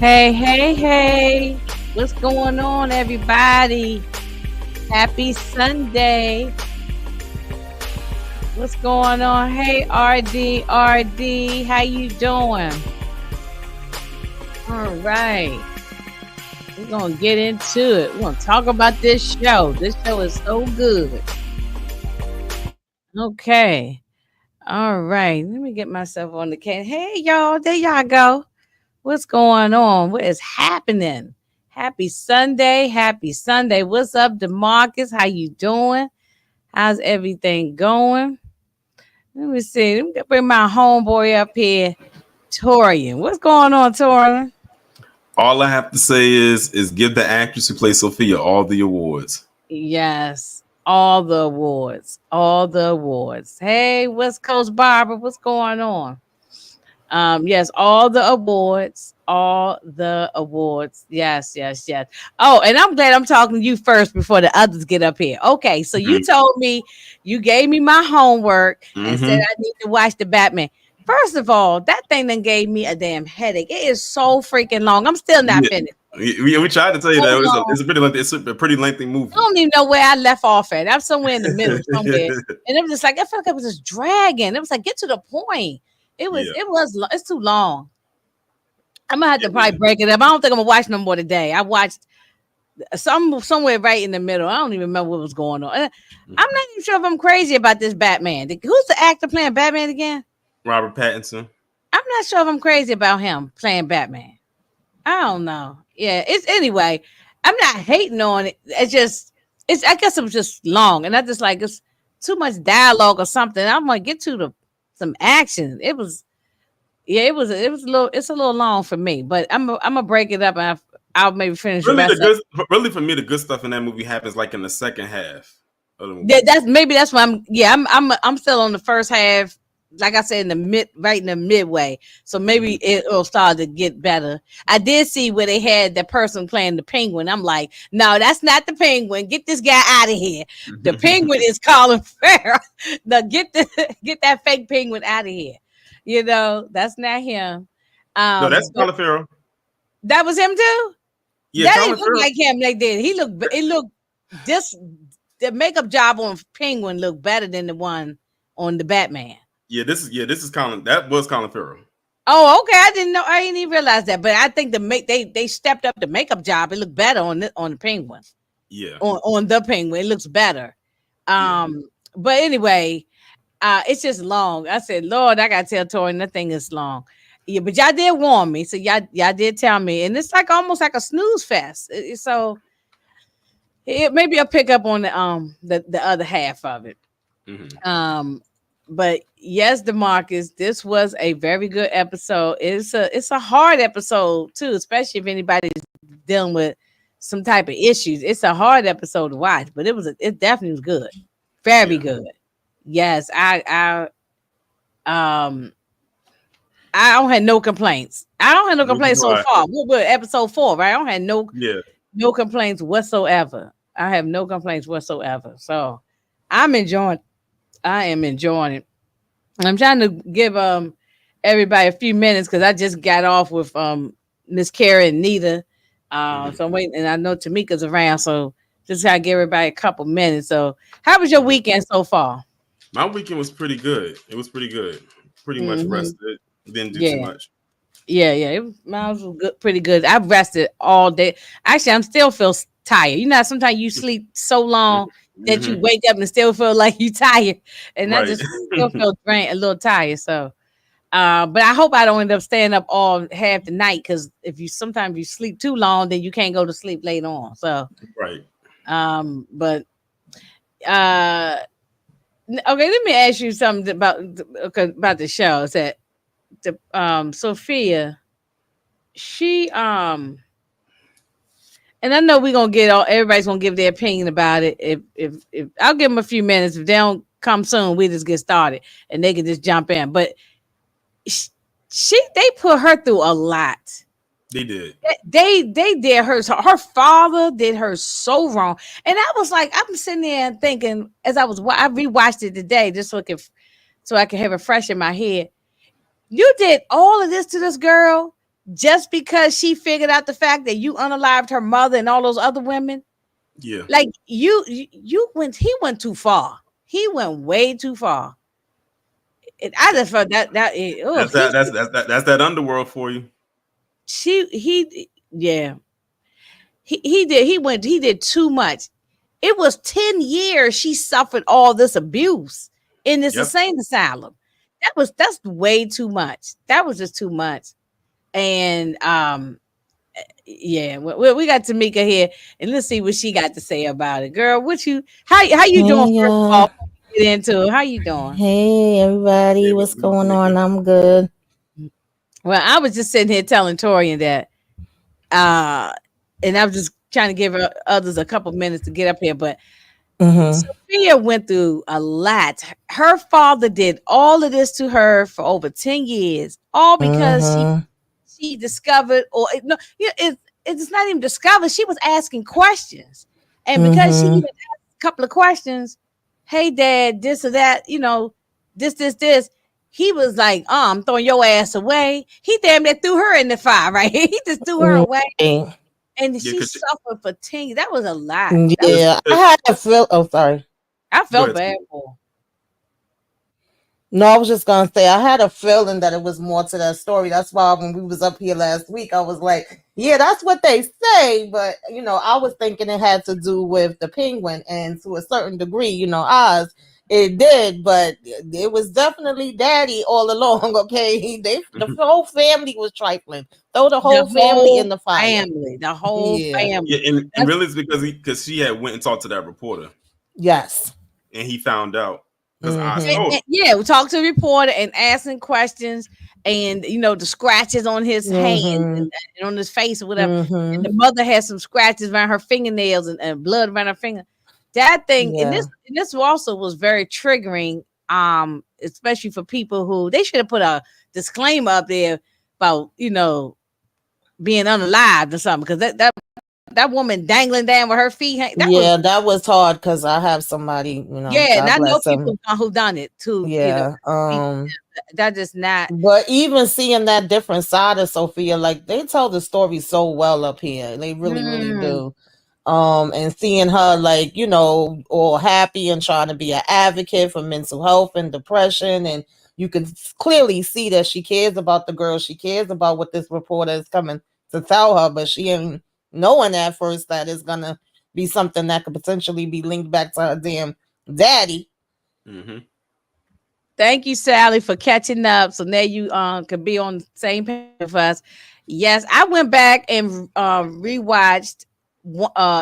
Hey, hey, hey. What's going on, everybody? Happy Sunday. What's going on? Hey, RD. How you doing? All right. We're going to get into it. We're going to talk about this show. This show is so good. Okay. All right. Let me get myself on the can. Hey, y'all. There y'all go. What's going on? What is happening? Happy Sunday. Happy Sunday. What's up, DeMarcus? How you doing? How's everything going? Let me see. Let me bring my homeboy up here, Torian. What's going on, Torian? All I have to say is give the actress who plays Sofia all the awards. Yes. All the awards. All the awards. Hey, West Coast Barbara, what's going on? Yes, all the awards, all the awards. Yes. Oh, and I'm glad I'm talking to you first before the others get up here. Okay, so you told me you gave me my homework and said I need to watch the Batman. First of all, that thing then gave me a damn headache. It is so freaking long. I'm still not finished. We tried to tell you that it's a pretty lengthy movie. I don't even know where I left off at. I'm somewhere in the middle somewhere, and it was just like I felt like it was just dragging. It was like get to the point. It's too long. I'm gonna have to probably break it up. I don't think I'm gonna watch no more today. I watched somewhere right in the middle. I don't even remember what was going on. I'm not even sure if I'm crazy about this Batman. Who's the actor playing Batman again? Robert Pattinson. I'm not sure if I'm crazy about him playing Batman. I don't know. Yeah, it's anyway. I'm not hating on it. I guess it was just long, and I just like it's too much dialogue or something. I'm gonna get to some action. It's a little long for me, but I'm gonna break it up and I'll maybe finish. Really for me, the good stuff in that movie happens like in the second half. That's why I'm still on the first half. Like I said, right in the midway. So maybe it'll start to get better. I did see where they had the person playing the Penguin. I'm like, no, that's not the Penguin. Get this guy out of here. The Penguin is Colin Farrell. Get that fake Penguin out of here. You know, that's not him. No, that's Colin Farrell. That was him too? Yeah, that didn't look like him. They did. The makeup job on Penguin looked better than the one on the Batman. This is Colin. That was Colin Farrell. Oh, okay. I didn't know. I didn't even realize that. But I think they stepped up the makeup job. It looked better on the Penguin. Yeah. On the Penguin, it looks better. But anyway, it's just long. I said, Lord, I gotta tell Tori that thing is long. Yeah, but y'all did warn me, so y'all did tell me, and it's like almost like a snooze fest. So maybe I'll pick up on the other half of it. Mm-hmm. But yes, DeMarcus, this was a very good episode. It's a hard episode too, especially if anybody's dealing with some type of issues. It's a hard episode to watch, but it definitely was good, very good. Yes, I don't have no complaints. I don't have no complaints so far. We're episode 4, right? I don't have no complaints whatsoever. I have no complaints whatsoever. So I am enjoying it. I'm trying to give everybody a few minutes because I just got off with Miss Carrie and Nita. So I'm waiting, and I know Tamika's around, so just gotta give everybody a couple minutes. So how was your weekend so far? My weekend was pretty good. It was pretty good. Pretty much rested. Didn't do too much. Yeah. Mine was good, pretty good. I've rested all day. Actually, I'm still feel tired. You know, sometimes you sleep so long that you wake up and still feel like you tired, and I just still feel drained, a little tired. So, but I hope I don't end up staying up all half the night because sometimes you sleep too long, then you can't go to sleep later on. So, but okay, let me ask you something about the show. Is that Sofia? She and I know we're gonna everybody's gonna give their opinion about it. If I'll give them a few minutes. If they don't come soon, we just get started and they can just jump in. But they put her through a lot. They did. They did her. Her father did her so wrong, and I was like, I'm sitting there and thinking as I rewatched it today just so I can have it fresh in my head. You did all of this to this girl. just because she figured out the fact that you unalived her mother and all those other women. Yeah. Like he went too far. He went way too far. And I just felt oh, That's that underworld for you. yeah, he did too much. It was 10 years she suffered all this abuse in this Yep. insane asylum. That's way too much. That was just too much. And yeah, we got Tamika here, and let's see what she got to say about it. Girl, how you doing? Hey, First of all, before we get into it, how you doing? hey, Yeah. everybody, What, what's what you going think? on? I'm good. Well, I was just sitting here telling Torian that, uh, and I was just trying to give others a couple minutes to get up here, but Mhm, Sophia went through a lot. Her father did all of this to her for over 10 years, all because mhm, she discovered, or no, it's not even discovered. She was asking questions, and because she even mhm. asked a couple of questions, hey, dad, this or that, this. He was like, I'm throwing your ass away. He damn near threw her in the fire, right? He just threw her away, Right. and Yeah, she cause suffered for 10 years. That was a lot. That was, cause, Yeah, I 'cause- had a feel. Oh, sorry. I go felt ahead. bad for No, I was just gonna say I had a feeling that it was more to that story. That's why when we was up here last week, I was like, "Yeah, that's what they say," but I was thinking it had to do with the penguin, and to a certain degree, Oz, it did, but it was definitely Daddy all along. Okay, the whole family was trifling. Throw the the whole family whole in the fire. family, the whole Yeah. Yeah, family. and That's really it's because she had went and talked to that reporter, Yes. and he found out because I Mm-hmm. told him. yeah, we talked to the reporter and asking questions, and the scratches on his hands Mm-hmm. and on his face or whatever. And Mm-hmm. the mother had some scratches around her fingernails and blood around her finger. That thing, and Yeah. this also was very triggering, especially for people who they should have put a disclaimer up there about being unalived or something, because that woman dangling down with her feet, that was, Yeah, that was hard because I have somebody, yeah, and God I know bless people him. who done it too, Yeah. that just not. But even seeing that different side of Sophia, like they tell the story so well up here. They really, really Mm, do. And seeing her like, all happy and trying to be an advocate for mental health and depression. And you can clearly see that she cares about the girl. She cares about what this reporter is coming to tell her, but she ain't knowing at first that it's gonna be something that could potentially be linked back to her damn daddy. Mm-hmm. thank you, Sally, for catching up. So now you could be on the same page with us. Yes, I went back and rewatched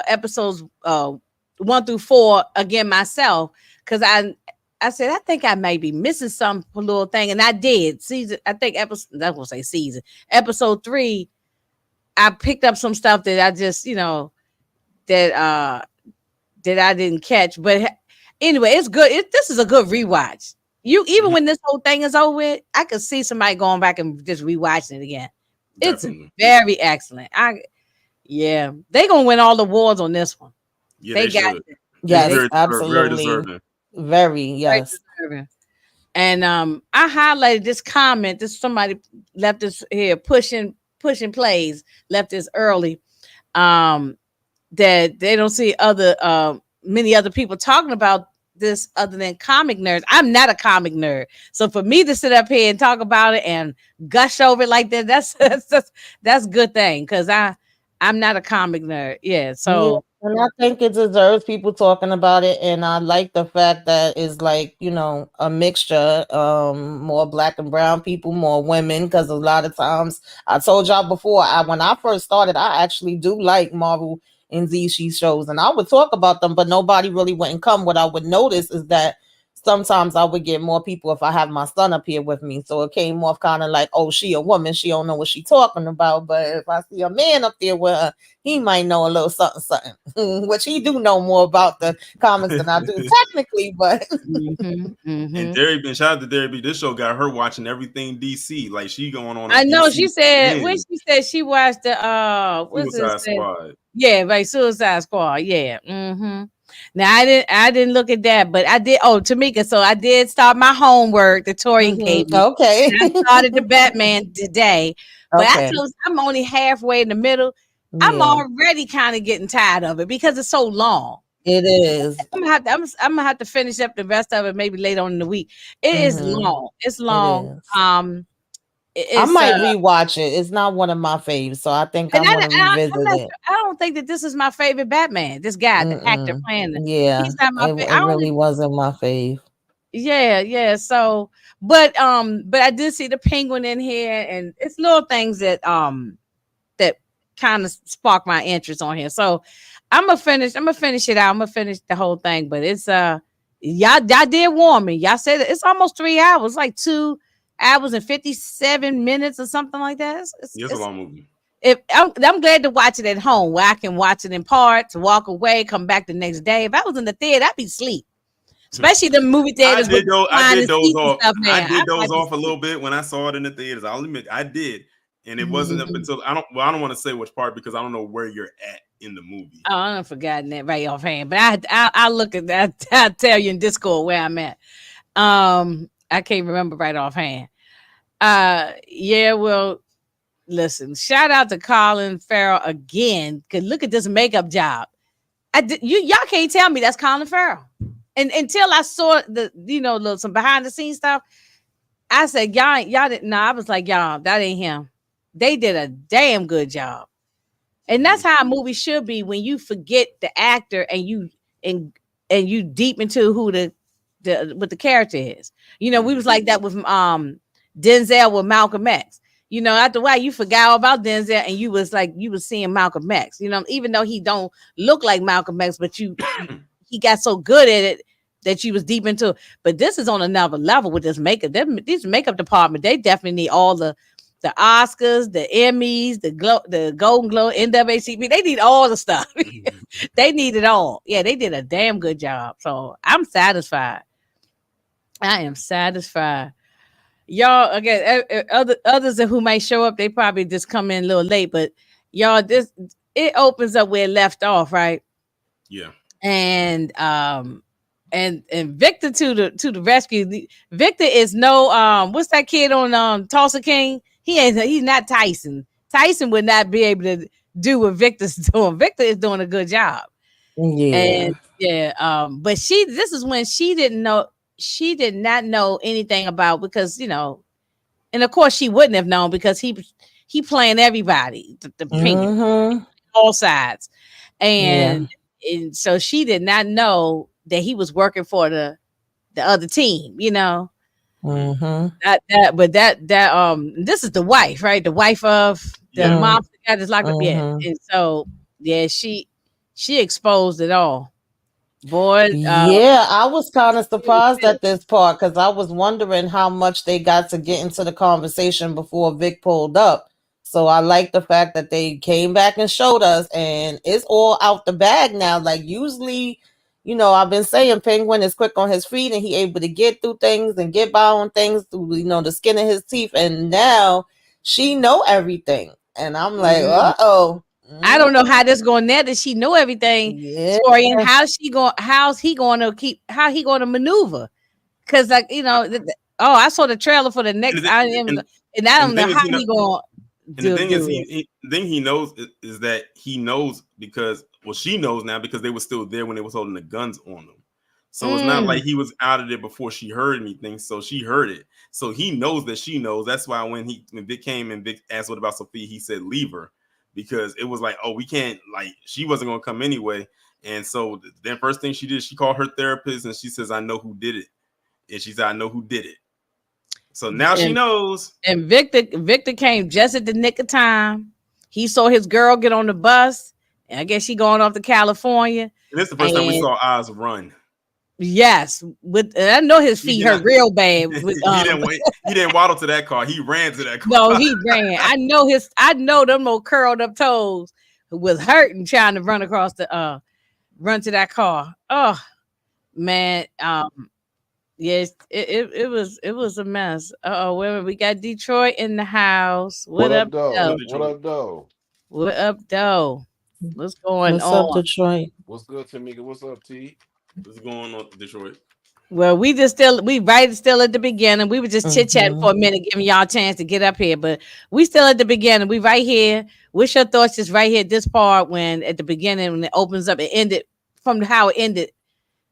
episodes 1 through 4 again myself, because I said I think I may be missing some little thing, and I did. Season, I think episode. I won't say season. Episode 3, I picked up some stuff that I just that that I didn't catch. But anyway, it's good. This is a good rewatch. Even Mm-hmm. when this whole thing is over with, I could see somebody going back and just rewatching it again. It's Definitely. very excellent. Yeah, they gonna win all the awards on this one. Yeah, They they got should. it. Yeah, It's they Yes, very absolutely. deserving. Very, very yes. deserving. And I highlighted this comment. This somebody left this here, pushing plays, left this early. Um, that they don't see other many other people talking about this other than comic nerds. I'm not a comic nerd, so for me to sit up here and talk about it and gush over it like that, that's a good thing, because I'm not a comic nerd. Yeah, Yeah, so and I think it deserves people talking about it. And I like the fact that it's like, a mixture, more black and brown people, more women, because a lot of times I told y'all before, when I first started, I actually do like Marvel and DC shows, and I would talk about them, but nobody really wouldn't come. What I would notice is that sometimes I would get more people if I have my son up here with me. So it came off kind of like, oh, she a woman, she don't know what she talking about. But if I see a man up there with her, he might know a little something, something, which he do know more about the comics than I do technically. But And mhm. Derry been shout out to Derry B. This show got her watching everything DC. Like she going on a I know she DC said when binge. she said she watched the what's it Suicide said? Squad. Yeah, right, Suicide Squad. Yeah. Now I didn't look at that, but I did. Oh, Tamika. So I did start my homework that Torian gave me. okay, And I started the Batman today. But I Okay. told I'm only halfway in the middle. I'm Yeah, already kind of getting tired of it because it's so long. it is. I'm gonna have to finish up the rest of it maybe later on in the week. It is Mm-hmm. long. It's It long. is. I It's might rewatch it. It's not one of my faves, so I think and I'm gonna I'm revisit not. it. I don't think that this is my favorite Batman. This guy, the actor Mm-mm. playing, Yeah, he's not my favorite. it I only really wasn't my fave. Yeah, yeah. So, but I did see the penguin in here, and it's little things that kind of spark my interest on here. So, I'm gonna finish it out. I'm gonna finish the whole thing. But it's y'all did warn me. Y'all said it's almost 3 hours, like 2 hours and 57 minutes or something like that. Yeah, it's a long movie. If I'm glad to watch it at home where I can watch it in parts, walk away, come back the next day. If I was in the theater, I'd be asleep. Especially the movie theaters with the I did reclining those seats and off. stuff I now. I did those might be off a asleep. little bit when I saw it in the theaters. I'll admit I did, and it wasn't up Mhm. until I don't. Well, I don't want to say which part because I don't know where you're at in the movie. Oh, I've forgotten that right offhand. But I look at that. I'll tell you in Discord where I'm at. I can't remember right offhand. Yeah, well, listen, shout out to Colin Farrell again. Cause look at this makeup job. Y'all can't tell me that's Colin Farrell. And until I saw some behind the scenes stuff, I said, y'all didn't know. I was like, y'all, that ain't him. They did a damn good job. And that's Mhm. how a movie should be when you forget the actor and and you deep into who the what the character is. We was Mhm. like that with Denzel with Malcolm X. After a while you forgot all about Denzel and you was seeing Malcolm X. Even though he don't look like Malcolm X, but he got so good at it that you was deep into it. But this is on another level with this makeup. These makeup department, they definitely need all the Oscars, the Emmys, the Golden Globe, NAACP. They need all the stuff. They need it all. Yeah, they did a damn good job. So I'm satisfied. I am satisfied. Y'all again, others who might show up, they probably just come in a little late, but y'all, this it opens up where it left off, right? Yeah. And and Victor to the rescue. Victor is no what's that kid on Tulsa King? He's not Tyson. Tyson would not be able to do what Victor's doing. Victor is doing a good job. And Yeah. yeah, but this is when she did not know anything about because and of course she wouldn't have known because he playing everybody, the pink Mhm. all sides. Yeah. And so she did not know that he was working for the other team. Mhm. Mhm. But this is the wife, right? The wife of the Yeah. Mm. mom that got is locked up. Yeah. Mhm. And so yeah, she exposed it all. Boy, Yeah, I was kind of surprised at this part because I was wondering how much they got to get into the conversation before Vic pulled up. So I like the fact that they came back and showed us, and it's all out the bag now. Like usually, I've been saying Penguin is quick on his feet and he able to get through things and get by on things through the skin of his teeth. And now she know everything, and I'm like, mm, uh-oh. I don't know Mhm. how this going there. That she know everything, Yeah. Tori, and how's he going to how he going to maneuver? Because oh, I saw the trailer for the And next. the, I am, and, and I and the don't know thing is, how he going and the to thing is, do it. the thing he knows is that he knows because she knows now because they were still there when they was holding the guns on them. So it's not Mm, like he was out of there before she heard anything. So she heard it. So he knows that she knows. That's why when Vic came and Vic asked what about Sophia, he said leave her because it was like, oh, we can't, like she wasn't gonna come anyway. And so then first thing she did, she called her therapist and she says, I know who did it. And she said, I know who did it. So now she and knows. and Victor came just at the nick of time. He saw his girl get on the bus, and I guess she going off to California. And this is the first time we And saw Oz run. yes, with and I know his He feet did hurt not. real bad. With He didn't wait. He didn't waddle to that car. He ran to that no, car. he ran. I know them little curled up toes was hurting trying to run across the run to that car. Oh man, yes, it was a mess. Oh, wait a minute, we got Detroit in the house. What What up, up, though? What up, though? What Detroit? up, though? What up, though? What's going What's up, on? Detroit? What's good, Tamika? What's up, T? What's going on, Detroit? Well, we right still at the beginning. We were just chit chatting for a minute, giving y'all a chance to get up here, but we still at the beginning. We right here. What's your thoughts? Just right here, at this part when at the beginning when it opens up, it ended from how it ended.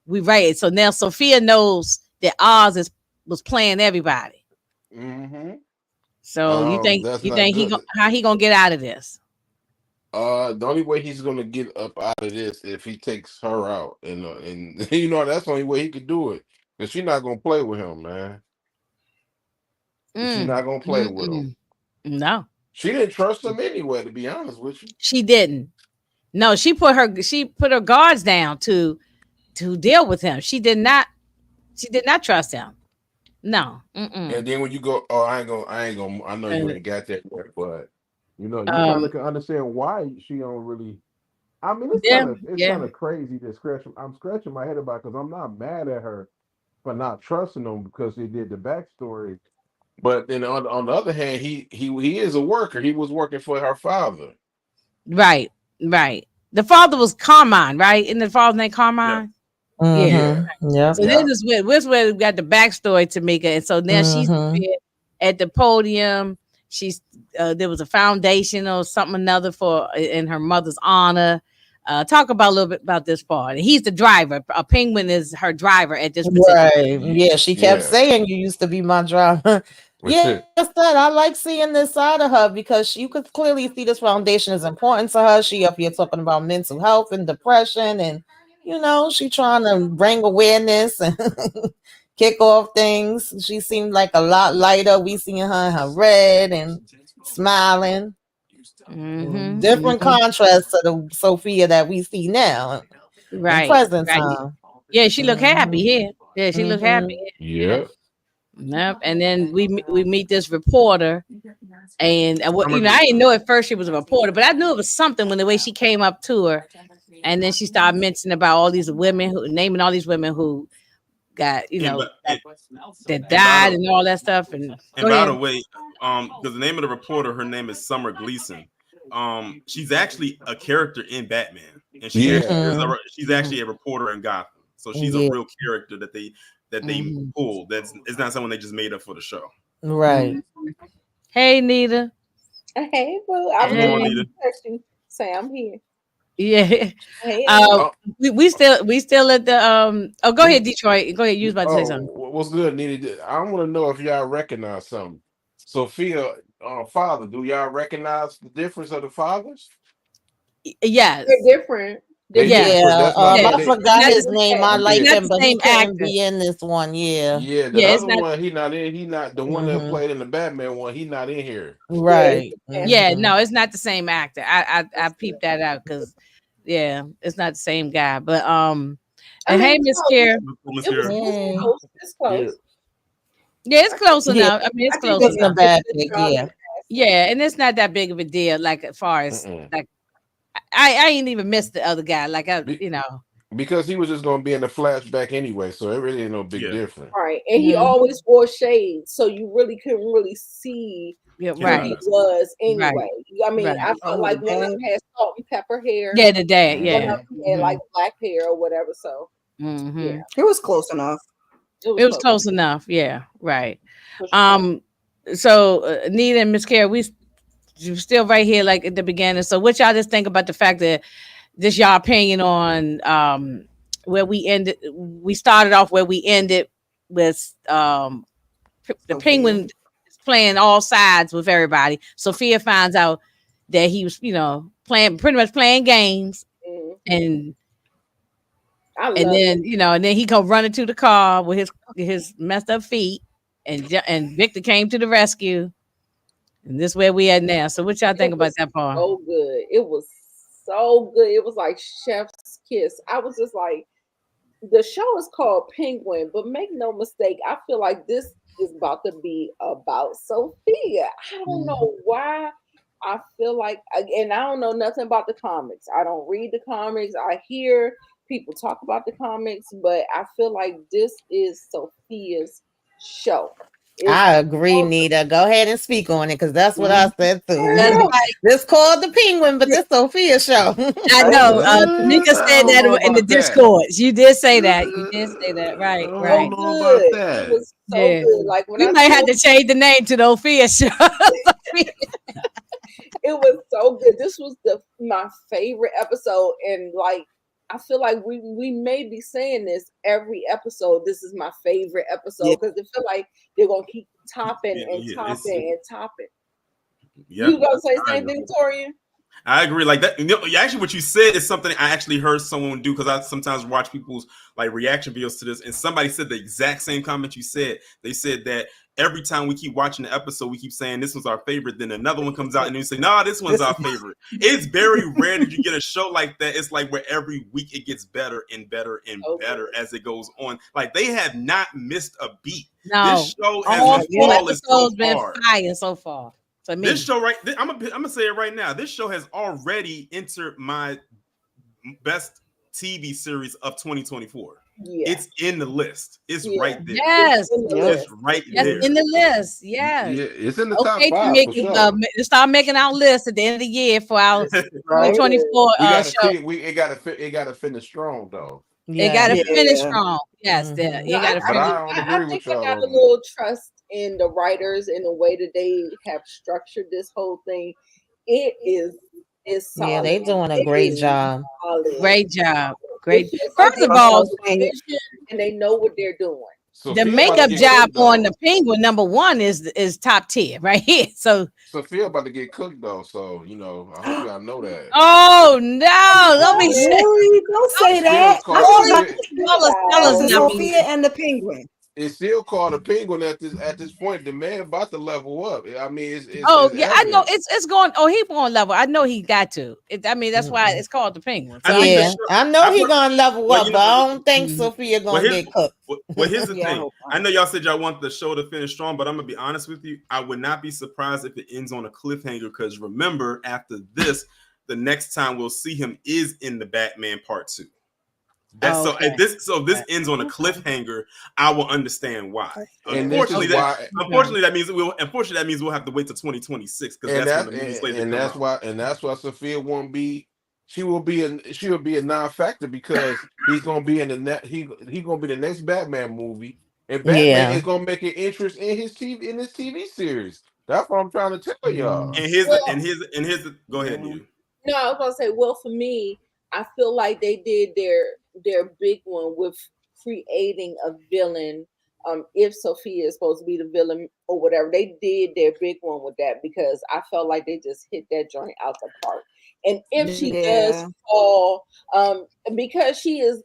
We right. So now Sophia knows that Oz was playing everybody. Mm-hmm. So That's you not think good. how he gonna get out of this? The only way he's gonna get up out of this if he takes her out, and that's the only way he could do it. Cause she's not gonna play with him, man. She's Mm, not gonna play mm, with him. mm. No, She didn't trust him anyway, to be honest with you. she didn't. No, she put her guards down to deal with him. She did not trust him. No. Mm-mm. And then when you go, oh, I ain't gonna. I know you And, ain't got that yet, but you kind of can understand why she don't really. I mean, yeah, it's yeah, kind of crazy to scratch. I'm scratching my head about because I'm not mad at her for not trusting him because he did the backstory. But then on the other hand, he is a worker. He was working for her father. right, right. The father was Carmine, right? Isn't the father's name Yeah. Carmine? Yeah. Yeah, Mm-hmm. Yep. So this yeah, is where we got the backstory to Mika, and so now she's Mm-hmm. at the podium. She's there was a foundation or something another for in her mother's honor. Talk about a little bit about this part. And he's the driver. A penguin is her driver at this particular. Right. Yeah, she kept yeah. saying you used to be my driver. Yes, that I like seeing this side of her because you could clearly see this foundation is important to her. She up here talking about mental health and depression, and she trying to bring awareness and kick off things. She seemed like a lot lighter. We seeing her in her red and smiling. Mm-hmm, Different mm-hmm. contrast to the Sophia that we see now in Right, present right. time. Yeah, she looked happy Hmm. here. Yeah, she looked happy. Hmm. Here. Yeah. Yeah. Yep. And then we meet this reporter, and Summer I didn't Gleason. know at first she was a reporter, but I knew it was something when the way she came up to her, and then she started mentioning about all these women who naming all these women who got And but that and by died the and all that stuff. And and go by the ahead. way, because the name of the reporter, her name is Summer Gleason. She's actually a character in Batman, and Yeah. Hmm. she's actually a reporter in Gotham. So she's a Yeah. real character that they Mm-hmm. pulled. It's not someone they just made up for the show. Right. Hey, Nita. Hey, boo. I What's was going just on, Hey. about Nita? to text you, say I'm here. Yeah. Hey, Amy. Uh, Oh, we still at the Oh, go ahead, we Detroit. Go ahead. You was about to say something. what's good, Needed? I want to know if y'all recognize something. Sophia, father, do y'all recognize the difference of the fathers? They're Yes. different. They're They Yeah. different. Yeah. That's not Yeah. I they. It's forgot not his the, name. I it's like Okay. not him, the but he same couldn't actor. be in this one. Yeah. Yeah, the Yeah. It's other not. one, he not in. He not the one that Hmm. played in the Batman one. He not in here. yeah, it's Right. the past. Yeah. Hmm. No, it's not the same actor. I It's peeped that out because yeah, it's not the same guy. But I and hey, mean, Miss no, Kier. Miss it was Kara. it's Hey. close. It's Yeah. close. Yeah, it's I think close Yeah. enough. I mean, it's I think close they Wasn't did a enough. a bad good pick. job in Yeah. casting. Yeah, and it's not that big of a deal. Like as far as Mm-mm. like I ain't even missed the other guy. Like Be- because he was just gonna be in the flashback anyway, so it really ain't no big Yeah. difference. Right. And he Mhm. always wore shades, so you really couldn't really see Yeah, His who right, he eyes. was right, anyway. I mean, right. I felt Oh, the like one of dad. them had salt and pepper hair, Yeah, the dad. one Yeah. Hmm. of them had Hmm. like black hair or whatever. So yeah, Hmm. It was close enough. it was It was close close enough. Yeah, right. for sure. Um. So Nita and Miss Kara, you still right here, like at the beginning. So what y'all just think about the fact that this y'all opinion on where we ended? We started off where we ended with the Sophia. penguin is playing all sides with everybody. Sophia finds out that he was, playing pretty much playing games, Mhm. and I and love it. then and then he come running to the car with his messed up feet, and Victor came to the rescue, and this where we at now. So what y'all It think about was that part? so good. It was so good. It was like chef's kiss. I was just like, the show is called Penguin, but make no mistake, I feel like this is about to be about Sophia. I don't Mhm. know why. I feel like, and I don't know nothing about the comics. I don't read the comics. I hear people talk about the comics, but I feel like this is Sophia's show. I agree, Nita. Go ahead and speak on it because that's what I said That's too. right. This called the Penguin, but this Sophia show. I know. Tamika I said don't that know in the about that. Discord. You did say that. You did say that. I Right. So don't Right. know about good. It that. was so Yeah. good. Like when We I might have tell to change the name to the Sophia show. Sophia. it was so good. This was my favorite episode, and like I feel like we may be saying this every episode. This is my favorite Yeah. episode because it feel like they're gonna keep topping and Yeah, it's topping and topping. yep. You gonna say the I same agree. thing, Torian? I agree. Like that. Actually, what you said is something I actually heard someone do because I sometimes watch people's like reaction videos to this, and somebody said the exact same comment you said. They said that every time we keep watching the episode, we keep saying this was our favorite. Then another one comes out, and you say, "Nah, this one's our favorite." It's very rare that you get a show like that. It's like where every week it gets better and better and better as it goes on. Like they have not missed a beat. No. This show has All been four flawless so episodes been far. fire so far. For me. This show, right? I'm gonna say it right now. This show has already entered my best TV series of 2024. Yeah. It's in the list. It's Yeah. right there. Yes. In the Yep. list. It's right Yes, there. in the list. Yes. Yeah, it's in the top Okay, 5 for Tamika, sure. start making our list at the end of the year for our Right. 2024 We gotta show. it gotta finish strong though. It got to Yeah. finish Yeah. strong. Yes, there. Mhm. You No, got to But finish. I don't agree I think with I y'all got a on little trust in the writers and the way that they have structured this whole thing. It is solid. Yeah, they doing a It great is job. solid. Great job. Great. It feels like First they of That's all, what I'm have saying. vision and they know what they're doing. the Sophia about to makeup get job cooked on though. the Penguin number one is top tier right here. So, Sophia about to get cooked though, so you know, I hope y'all know that. oh no, let me say. Really? Don't say It's still that. I called thought it's about still, Tell us the now. Sophia and the Penguin. it's still called a penguin at this point. The man about to level up. I mean, Oh it's yeah, I know evident. it's going. Oh, he going level. I know he got to. I mean, that's why Mhm. it's called the Penguin. So I think the Yeah, show. I know I've he heard, gonna level well, up, you but know, I don't think Mhm. Sophia well, gonna get cooked. here's the Yeah, I thing. hope I not. know y'all said y'all want the show to finish strong, but I'm gonna be honest with you. I would not be surprised if it ends on a cliffhanger because remember, after this, the next time we'll see him is in the Batman Part 2. That's Oh, so okay. if this ends on a cliffhanger, I will understand why. And this is Okay. why Unfortunately that means we'll have to wait till 2026 because and that's when that's the movie slate to and come that's out. why Sophia won't be she will be a non-factor because he's gonna be in the net he gonna be the next Batman movie and Batman Yeah. is gonna make an interest in his TV series. That's what I'm trying to tell y'all. And Well, here's the go ahead, Yeah. you. no, I was gonna say, well, for me, I feel like they did their big one with creating a villain. If Sophia is supposed to be the villain or whatever, they did their big one with that because I felt like they just hit that joint out the park. And if she does Yeah. fall, because she is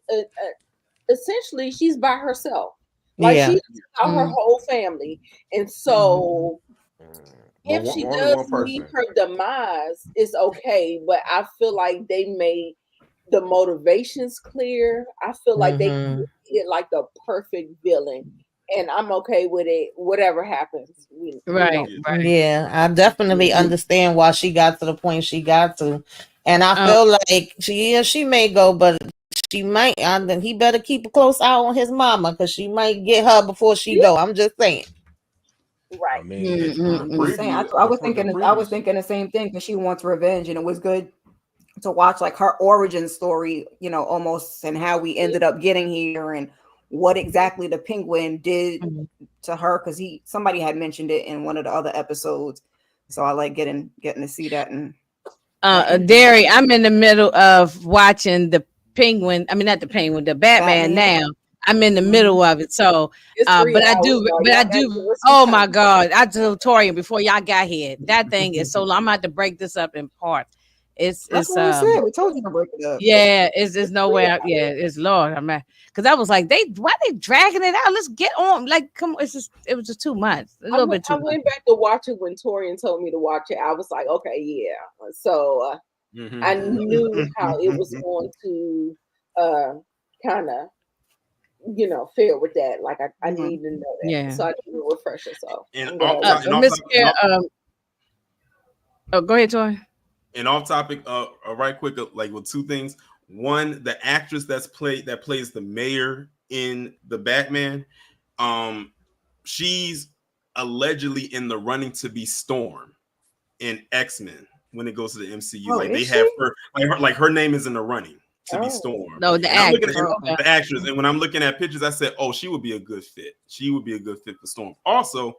essentially she's by herself, like Yeah. she took out her Mm. whole family, and so But if she only does one meet person. her demise, it's okay. But I feel like they made the motivations clear. I feel like they Hmm. created like the perfect villain, and I'm okay with it. Whatever happens, we Right, know. Yeah. right. Yeah, I definitely understand why she got to the point she got to, and I Um, feel like she may go, but she might. Then he better keep a close eye on his mama because she might get her before she go. I'm just saying. I Right. mean, I'm just saying. I the was thinking the same thing because she wants revenge, and it was good to watch like her origin story, almost, and how we ended up getting here and what exactly the Penguin did mhm. to her because somebody had mentioned it in one of the other episodes. So I like getting to see that and Derry, I'm in the middle of watching the Penguin. I mean, not the Penguin, the Batman Batman. now. I'm in the Mhm. middle of it. So, It's but I 3 hours, do, y'all. but I Y'all gotta do. give us some Oh time. my God. I told Torian before y'all got here. That thing is so long. I'm about to break this up in parts. That's what we said. We told you to break it up. Yeah, it's nowhere. Yeah, it's Lord. I'm at because I was like, why they dragging it out? Let's get on. Like, come on, it was just too much. A little bit I too much. went back to watch it when Torian told me to watch it. I was like, okay, yeah. So Mhm. I knew how it was going to kind of, fare with that. Like I Mhm. need to know that. Yeah. So I need a refresher. So And I'm off, glad. top, and off, Miss top, and Care, off, oh, go ahead, Torian. and off topic, right quick, like with two things. One, the actress that plays the mayor in the Batman, she's allegedly in the running to be Storm in X-Men when it goes to the MCU. Oh, Like they is have she? her name is in the running to be Oh. Storm. No, the And I'm looking at actor. Okay. the actress, and when I'm looking at pictures, I said, "Oh, she would be a good fit. She would be a good fit for Storm." Also,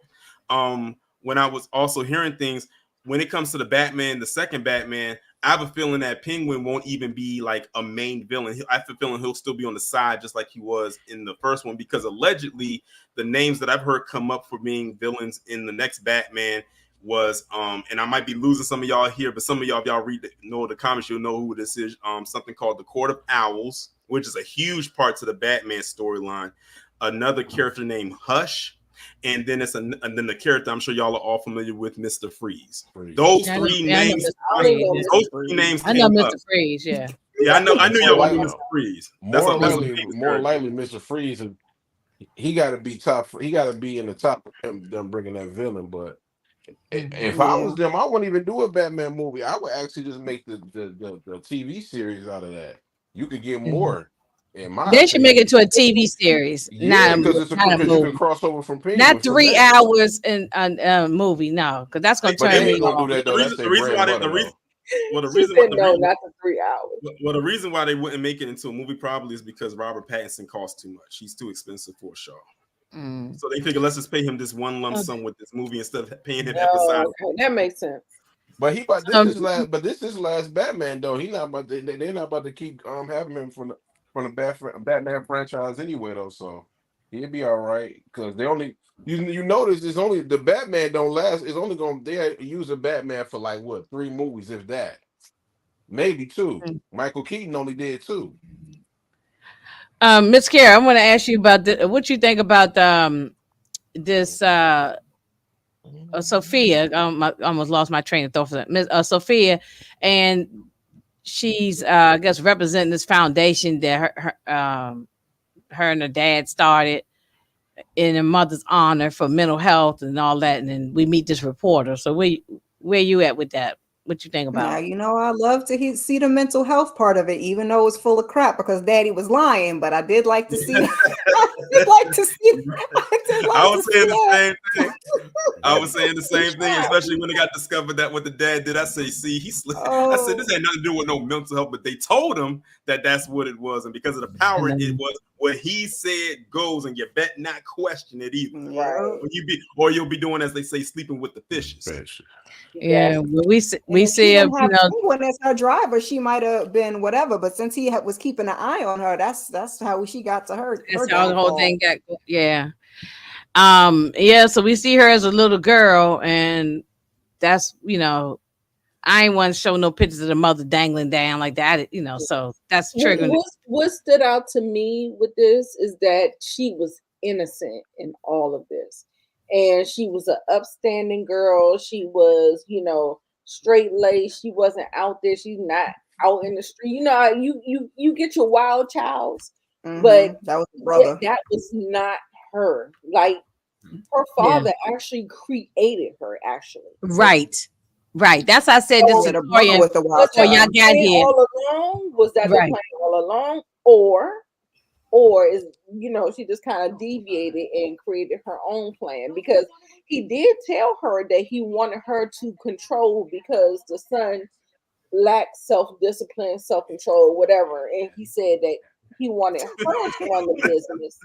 when I was also hearing things when it comes to the Batman, the second Batman, I have a feeling that Penguin won't even be like a main villain. I have a feeling he'll still be on the side, just like he was in the first one, because allegedly the names that I've heard come up for being villains in the next Batman was and I might be losing some of y'all here, but some of y'all, if y'all know the comics, you'll know who this is. Something called the Court of Owls, which is a huge part to the Batman storyline. Another character named Hush, and then and then the character I'm sure y'all are all familiar with, Mr. Freeze. Those Yeah, three I know names, Mr. Freeze. those three names I know came up. Mr. Freeze. Yeah. Yeah, I knew More y'all wanted likely, Mr. Freeze. That's a famous more character. likely, Mr. Freeze, he got to be top. He got to be in the top of them bringing that villain. But if I was them, I wouldn't even do a Batman movie. I would actually just make the TV series out of that. You could get more, in my They should make opinion. it to a TV series, Yeah, not because a you can movie. cross over from Penguin Not from 3 that. hours in a movie, no, because that's gonna But turn they me ain't gonna off. do that though. That's their The reason bread why and they, butter though. She said no, not the 3 hours. Well, the reason why they wouldn't make it into a movie probably is because Robert Pattinson costs too much. He's too expensive for a show. So they figure let's just pay him this one lump sum with this movie instead of paying him episodic. Okay, that makes sense. But this is last Batman though. He not about they're not about to keep having him from the Batman franchise anyway though. So he'll be all right because they only you notice it's only the Batman don't last. It's only gonna they use a Batman for like what 3 movies if that, maybe 2. Michael Keaton only did 2. Miss Kara, I want to ask you about what you think about this Sophia. I almost lost my train of thought for that. Miss Sophia, and she's I guess representing this foundation that her and her dad started in her mother's honor for mental health and all that. And then we meet this reporter. So where you at with that? What you think about? Now, you know, I love to see the mental health part of it, even though it's full of crap because Daddy was lying. But I did like to see. I did like to see. I was saying the same thing. I was saying the same thing, especially when it got discovered that what the dad did. I say, see, he slipped. I said this had nothing to do with no mental health, but they told him that that's what it was, and because of the power, it was what he said goes, and you bet not question it either. Right. Or you'll be doing as they say, sleeping with the fishes. Yeah, well, we see if Penguin as her driver, she might have been whatever. But since he was keeping an eye on her, that's how she got to her. That's how the whole thing got. Yeah. So we see her as a little girl, and that's I ain't want to show no pictures of the mother dangling down like that, so that's triggering. What stood out to me with this is that she was innocent in all of this, and she was an upstanding girl. She was straight laced. She wasn't out there. She's not out in the street. You get your wild childs, but that was brother. That was not her. Like her father actually created her. Right. That's how I said this is Victorian with the wild before y'all got here. All along was that the plan all along, or is she just kind of deviated and created her own plan, because he did tell her that he wanted her to control because the son lacked self-discipline, self-control, whatever, and he said that he wanted her to run the business.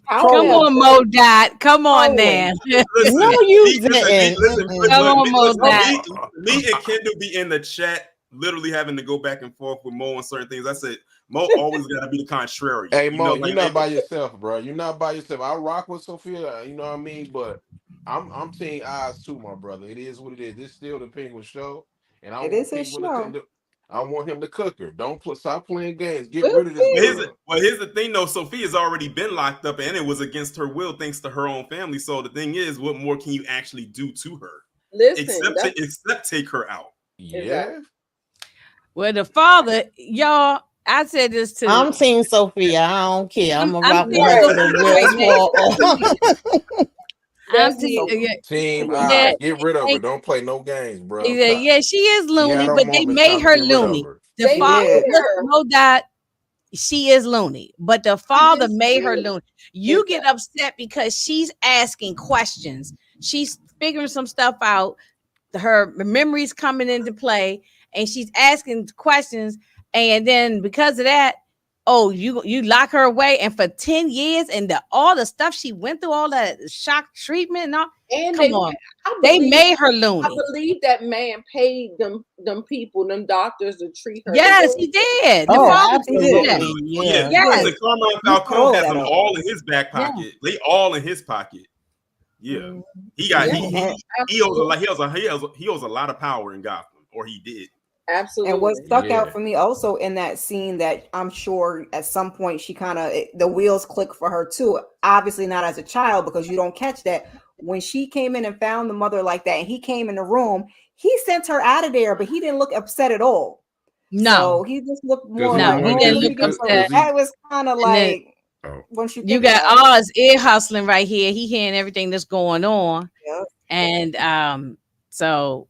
Come on, Mo Dot. Come on, now. Listen, No, you didn't. Come on, Mo Dot. Me and Kendall be in the chat, literally having to go back and forth with Mo on certain things. I said, Mo always got to be the contrary. Hey, Mo, you're not by yourself, bro. You're not by yourself. I rock with Sophia, you know what I mean? But I'm Team Eyes too, my brother. It is what it is. It's still the Penguin show, and I want him to cook her. Stop playing games. Get rid of this. Here's the thing, though. Sophia's already been locked up, and it was against her will, thanks to her own family. So the thing is, what more can you actually do to her? Except take her out. Yeah. Well, the father, y'all. I said this to. I'm Team Sophia. I don't care. I'm gonna rock with Team her to the wheels Team Eyes. Get rid of her. Don't play no games, bro. Yeah, she is loony, but they made her loony. The father, no doubt. she is loony, but the father This made her is loony. You get upset because she's asking questions. She's figuring some stuff out. Her memories coming into play, and she's asking questions. And then because of that, oh, you lock her away, and for 10 years, and all the stuff she went through, all that shock treatment, and all. and Come on, I they believe made her I loony. believe that man paid them people, them doctors to treat her. Yes, he did. The Oh, father did absolutely. that. Oh, Yeah. yeah. Yes. Listen, Carmine You Falcone follow has that them up. all in his back Yeah. pocket. They all in his pocket. Yeah, Mhm. he got Yeah. he owes a lot. He owes a lot of power in Gotham, or he did. Absolutely. And what stuck Yeah. out for me also in that scene that I'm sure at some point she kind of the wheels click for her too. Obviously not as a child because you don't catch that. When she came in and found the mother like that and he came in the room, he sent her out of there, but he didn't look upset at all. No, So he just looked more No, like, he oh, didn't let me look get her. upset. That was kind of And then like Oh. once you you think got about it. Oz ear hustling right here. He hearing everything that's going on, Yeah. and so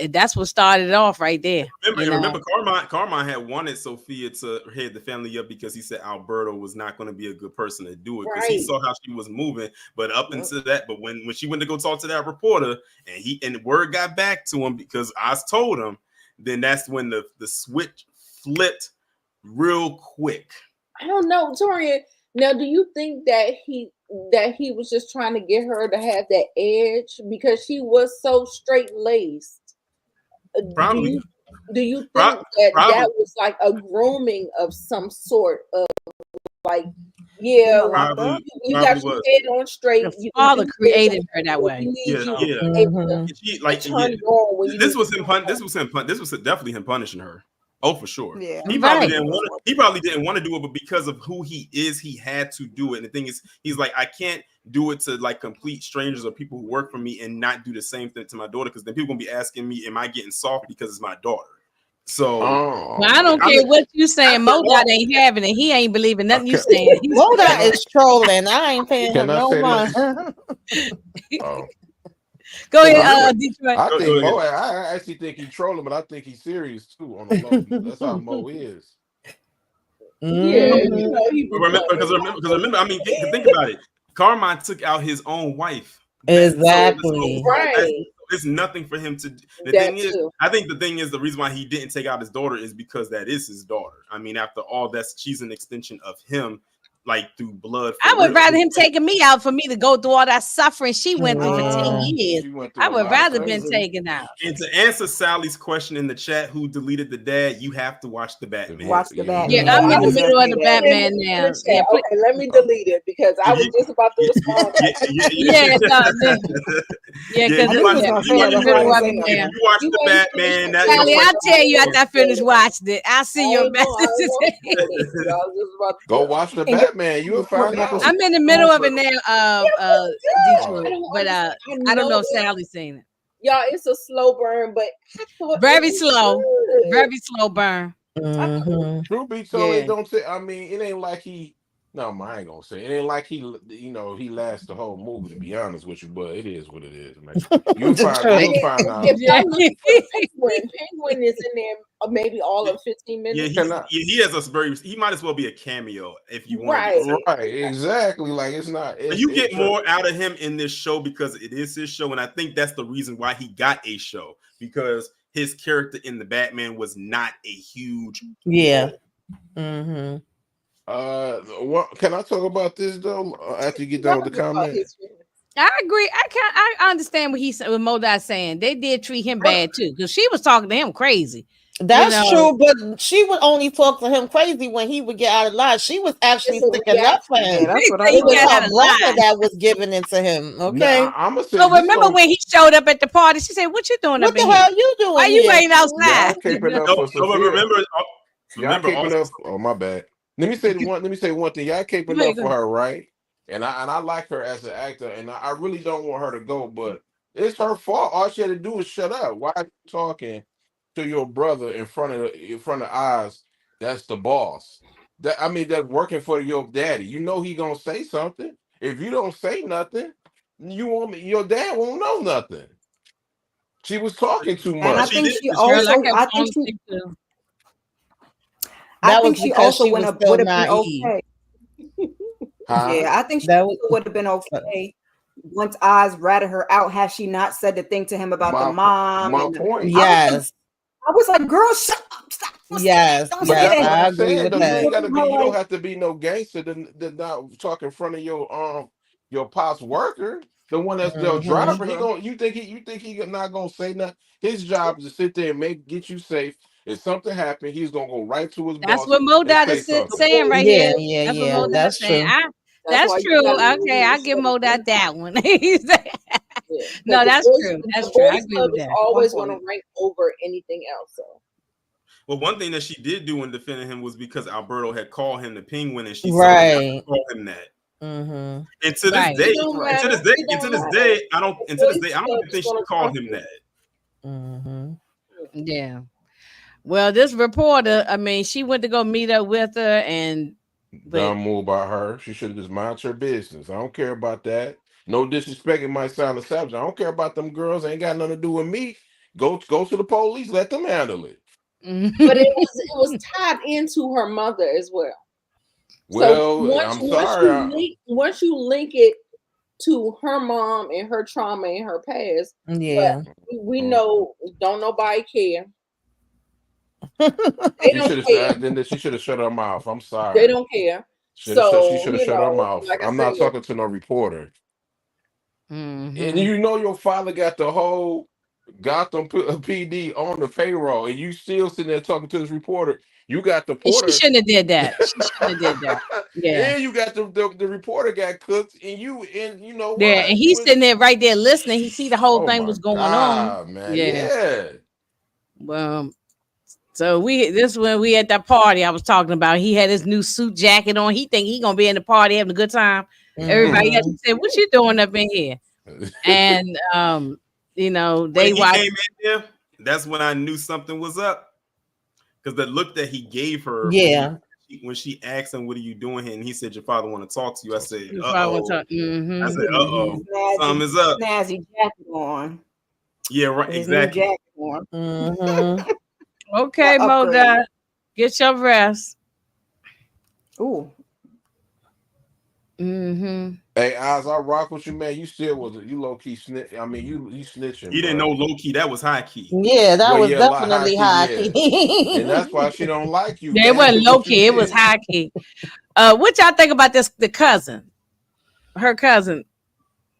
that's what started it off right there. Remember, Carmine had wanted Sofia to head the family up because he said Alberto was not going to be a good person to do it because he Right. saw how she was moving. But up Yep. until that, but when she went to go talk to that reporter and word got back to him because Oz told him, then that's when the switch flipped real quick. I don't know, Torian. Now, do you think that he was just trying to get her to have that edge because she was so straight laced? Probably. Do you think Prob- that probably. was like a grooming of some sort of like, yeah, Getting locked Probably, up. you probably got your was. head on straight. The You can father do this, created her that but way. we need Yeah, you yeah. to be able to Mhm. She like turn it on when you this need was to him. turn it This was him. This was definitely him punishing her. Oh, for sure. Yeah. He probably Right. didn't want to. He probably didn't want to do it, but because of who he is, he had to do it. And the thing is, he's like, I can't do it to like complete strangers or people who work for me and not do the same thing to my daughter because then people gonna be asking me, am I getting soft because it's my daughter? So Oh, Well, I don't I care mean, what you saying. I feel Modot ain't having it. He ain't believing nothing you Okay. saying. He's Moda is trolling. I ain't paying Can him I no say mind. Oh, Go ahead, remember- Detroit. I Go think ahead. Mo. I actually think he's trolling, but I think he's serious too on the low. That's how Mo is. Yeah, Mhm. you know, he be playing. because remember, I mean, think about it. Carmine took out his own wife. Exactly. Right. It's nothing for him to. The That thing is, too. I think the thing is the reason why he didn't take out his daughter is because that is his daughter. I mean, after all, she's an extension of him, like through blood. I would real. rather him taking me out for me to go through all that suffering she went through for 10 Yeah. years. She went through I a would lot rather of been things. taken out. And to answer Sally's question in the chat, who deleted the dad? You have to watch the Batman. Watch the Yeah. Yeah, Batman. I'm in I the was middle gonna of the say that. Batman In now. the chat. Yeah, please. Okay, let me delete it because I was just about to respond. Yeah, no, yeah, because you I watch, was gonna you say watch, that, you that's why I watch, didn't say if nothing. you watch You the ain't Batman, finished Sally, your I'll question. tell you after I finish watching it. I'll see you in messages. Go watch the And get- Batman. You'll report find back out. when I'm in the middle of it now, Detroit, I but don't I don't know if understand. Sally's seen it. Y'all, it's a slow burn, but I thought Very it was slow, good. very slow burn. Mhm. Truth be told, Yeah. it don't say. I mean, it ain't like he. No, I ain't gonna say it ain't like he. You know, he lasts the whole movie. To be honest with you, but it is what it is, man. You'll The find. truth. You'll find out. If Yeah. y'all looking for Penguin is in there maybe all of 15 Yeah, minutes. he has a very. He might as well be a cameo if you want Right. to. Right, exactly. Like it's not. But you get more out of him in this show because it is his show, and I think that's the reason why he got a show because his character in the Batman was not a huge. Yeah. Mhm. What can I talk about this though? After you get done with the comment. I agree. I understand what what Modai's saying. They did treat him bad too, because she was talking to him crazy. That's true, but she would only talk to him crazy when he would get out of line. She was actually sticking up for him. Yeah, that's what I It was got out her of brother line. that was giving it to him. Okay. Nah, I'm gonna say. So remember when he showed up at the party? She said, "What you doing What up the in hell here? you doing Why you here?" waiting Y'all outside?" caping up No, for but Sophia. remember, Y'all caping also, up. Oh my bad. Let me say one thing. Y'all caping up for her, right? And I like her as an actor, and I really don't want her to go, but it's her fault. All she had to do is shut up. Why are you talking to your brother in front of eyes? That's the boss. That's working for your daddy. You know he gonna say something. If you don't say nothing, your dad won't know nothing. She was talking too And I much. think she Girl, I also, kept I falling think she, asleep too. That think was she because also she was would still have been naive. okay. Huh? Yeah, I think she That was would have been okay once Oz ratted her out. Had she not said the thing to him about the My mom my and point. yes, I was like, girl, shut up, stop, don't say that, yes, don't But say yes. that's that. what I I'm agree saying. with Though you ain't that. gotta be. Her You don't like, have to be no gangster to not talk in front of your pop's worker. The one that's the Mhm. driver. He going You think he not gonna say nothing? His job is to sit there and get you safe. If something happened, he's gonna go right to his That's boss what and Modot say is something. saying right Yeah, here. yeah, That's what yeah. Modot That's saying. true. That's That's why you true. gotta Okay, I give Modot that one. He said- Yeah, because no, that's true. The That's true. I boys agree club with is that. always one going to point. rank over anything else. So Well, one thing that she did do in defending him was because Alberto had called him the penguin, and she told him not to Right. call him that. Mm-hmm. And to this Right. day, it don't and to matter. this day, It and to don't this matter. day, I don't. The And to this boys day, I don't club even is think she going to called trump him you. that. Mm-hmm. Yeah. Well, this reporter, I mean, she went to go meet up with her, and but Dumb move by her. She should have just mind her business. I don't care about that. No disrespect. It might sound a savage. I don't care about them girls. Ain't got nothing to do with me. Go to the police. Let them handle it. But it was tied into her mother as well. So Well, once I'm once sorry. you link once you link it to her mom and her trauma and her past, Yeah. but we know don't nobody care. They She don't should care. have. Then she should have shut her mouth. I'm They sorry. don't care. She So should have shut her mouth. like I I'm said, not talking to no reporter. And Mhm. you know your father got the whole Gotham PD on the payroll, and you still sitting there talking to this reporter. You got the And she porter, shouldn't have did that. She shouldn't have did that. Yeah. and you got the reporter got cooked, and you know Yeah. And what? he's sitting there right there listening. He see the whole Oh thing my was going on. God, man, Yeah. yeah. Well, so this when we at that party I was talking about. He had his new suit jacket on. He think he gonna be in the party having a good time. Everybody else Mm-hmm. he said, "What you doing up in here?" And When they he watch. came in there, that's when I knew something was up. Because the look that he gave her Yeah. when she asked him, "What are you doing here?" and he said, "Your father want to talk to you." I said, You "Uh probably want oh." to. I said, "Uh oh, Snazzy, something is up." snazzy jacket on. Yeah, right. With his new Exactly. jacket on. Mm-hmm. Okay, Upgrade. Moda, get your rest. Ooh. Mm-hmm. Hey, Oz, I rock with you, man. You still was you low key snitch. I mean, you snitching, He didn't bro. know low key. That was high key. Yeah, that Well, was yeah, a lot high definitely key, high yeah, and key. that's why she don't like you, Yeah, it gang, wasn't because low what you key. It was did. high key. What y'all think about this? The cousin, her cousin.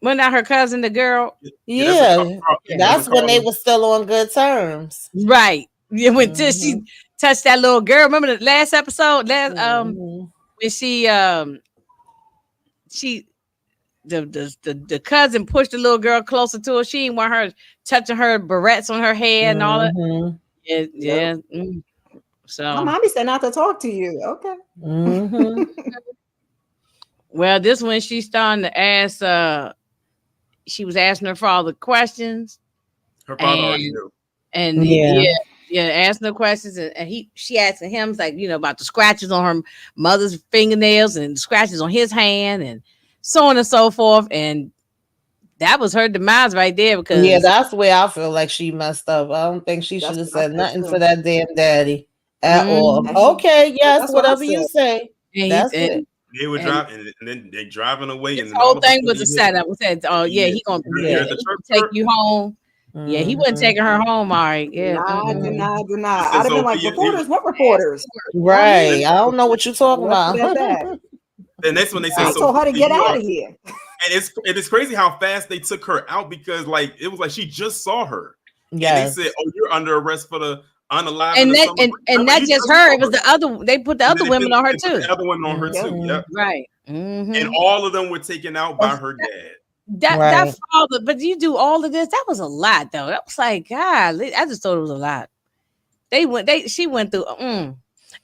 Well, not her cousin, the girl. Yeah, that's a Yeah, Yeah. that's a that's when they Carla. were still on good terms. Right. Yeah, when Mm-hmm. she touched that little girl. Remember the last episode? Mm-hmm. When she the cousin pushed the little girl closer to her. She didn't want her touching her barrettes on her head and all that. Mm-hmm. Yeah, Yep. yeah. My So mommy said not to talk to you. Okay. Mm-hmm. well, this when she started to ask she was asking her father questions Her father already and knew. Yeah. yeah, asking her questions and she asking him like, about the scratches on her mother's fingernails and the scratches on his hand and so on and so forth. And that was her demise right there Yeah, because that's where I feel like she messed up. I don't think she should That's have what said I said nothing to too. that damn daddy at all. mhm. And she, Okay, yes, that's what I whatever said. you say. and he That's it. They were and driving, and then they driving away, his and then whole all of a thing sudden was a setup. We said, "Oh yeah, he he gonna heard Yeah. the he chirp gonna take chirp. you home." Yeah, he wasn't Mm-hmm. taking her home. All right, yeah. Nah, Mm-mm. Mm-hmm. deny, He deny. said, I'd have been like, "Sophia." He was, reporters? What Nasty reporters? work. Y'all Right. need? I don't know what you're talking Left it at about. that. and that's when they said, I Right. told her "Sophia, to get you out are." of here. And it's crazy how fast they took her out because like it was like she just saw her, and they said, Yes. "Oh, you're under arrest for the unaliving And of that someone." and Remember, not you just just her. saw It was her, the other. They put the and other then women on her they put too. the other one on her Mm-hmm. too. Mm-hmm. Yep, Right. and Mm-hmm. all of them were taken out by her dad. That Right. father, but you do all of this. That was a lot, though. That was like, God, I just thought it was a lot. She went through,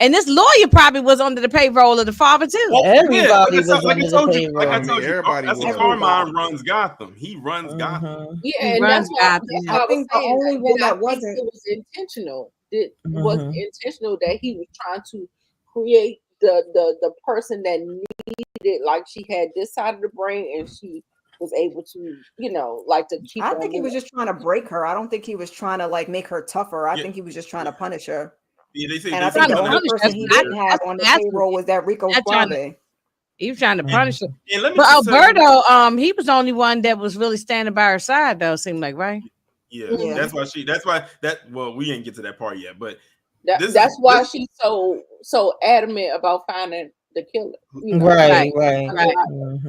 and this lawyer probably was under the payroll of the father too. Oh yeah, Everybody was like I under the told you, I payroll. mean, everybody I said was. Everybody. Carmine runs Gotham. He runs Gotham. Mm-hmm. Yeah, He and runs Gotham. that's Yeah. what I I was think the saying. only Like, did one I that think wasn't. it was intentional? Was Mm-hmm. it intentional that he was trying to create the person that needed, like she had this side of the brain and she was able to, like to keep I on think he moving. was just trying to break her. I don't think he was trying to like make her tougher. I Yeah, think he was just trying to punish her. Yeah, they say And they I say think he's the Trying to gonna only have punish to her. person keep he her didn't there. have on the That's payroll was that Rico not trying to. Suave. He was trying to punish her. And let me But just tell you, Alberto, he was the only one that was really standing by her side, though. Seemed like, right? yeah, Yeah. that's why that. Well, we ain't get to that part yet, but That's why this she's so adamant about finding the killer. Right, Right, right. right.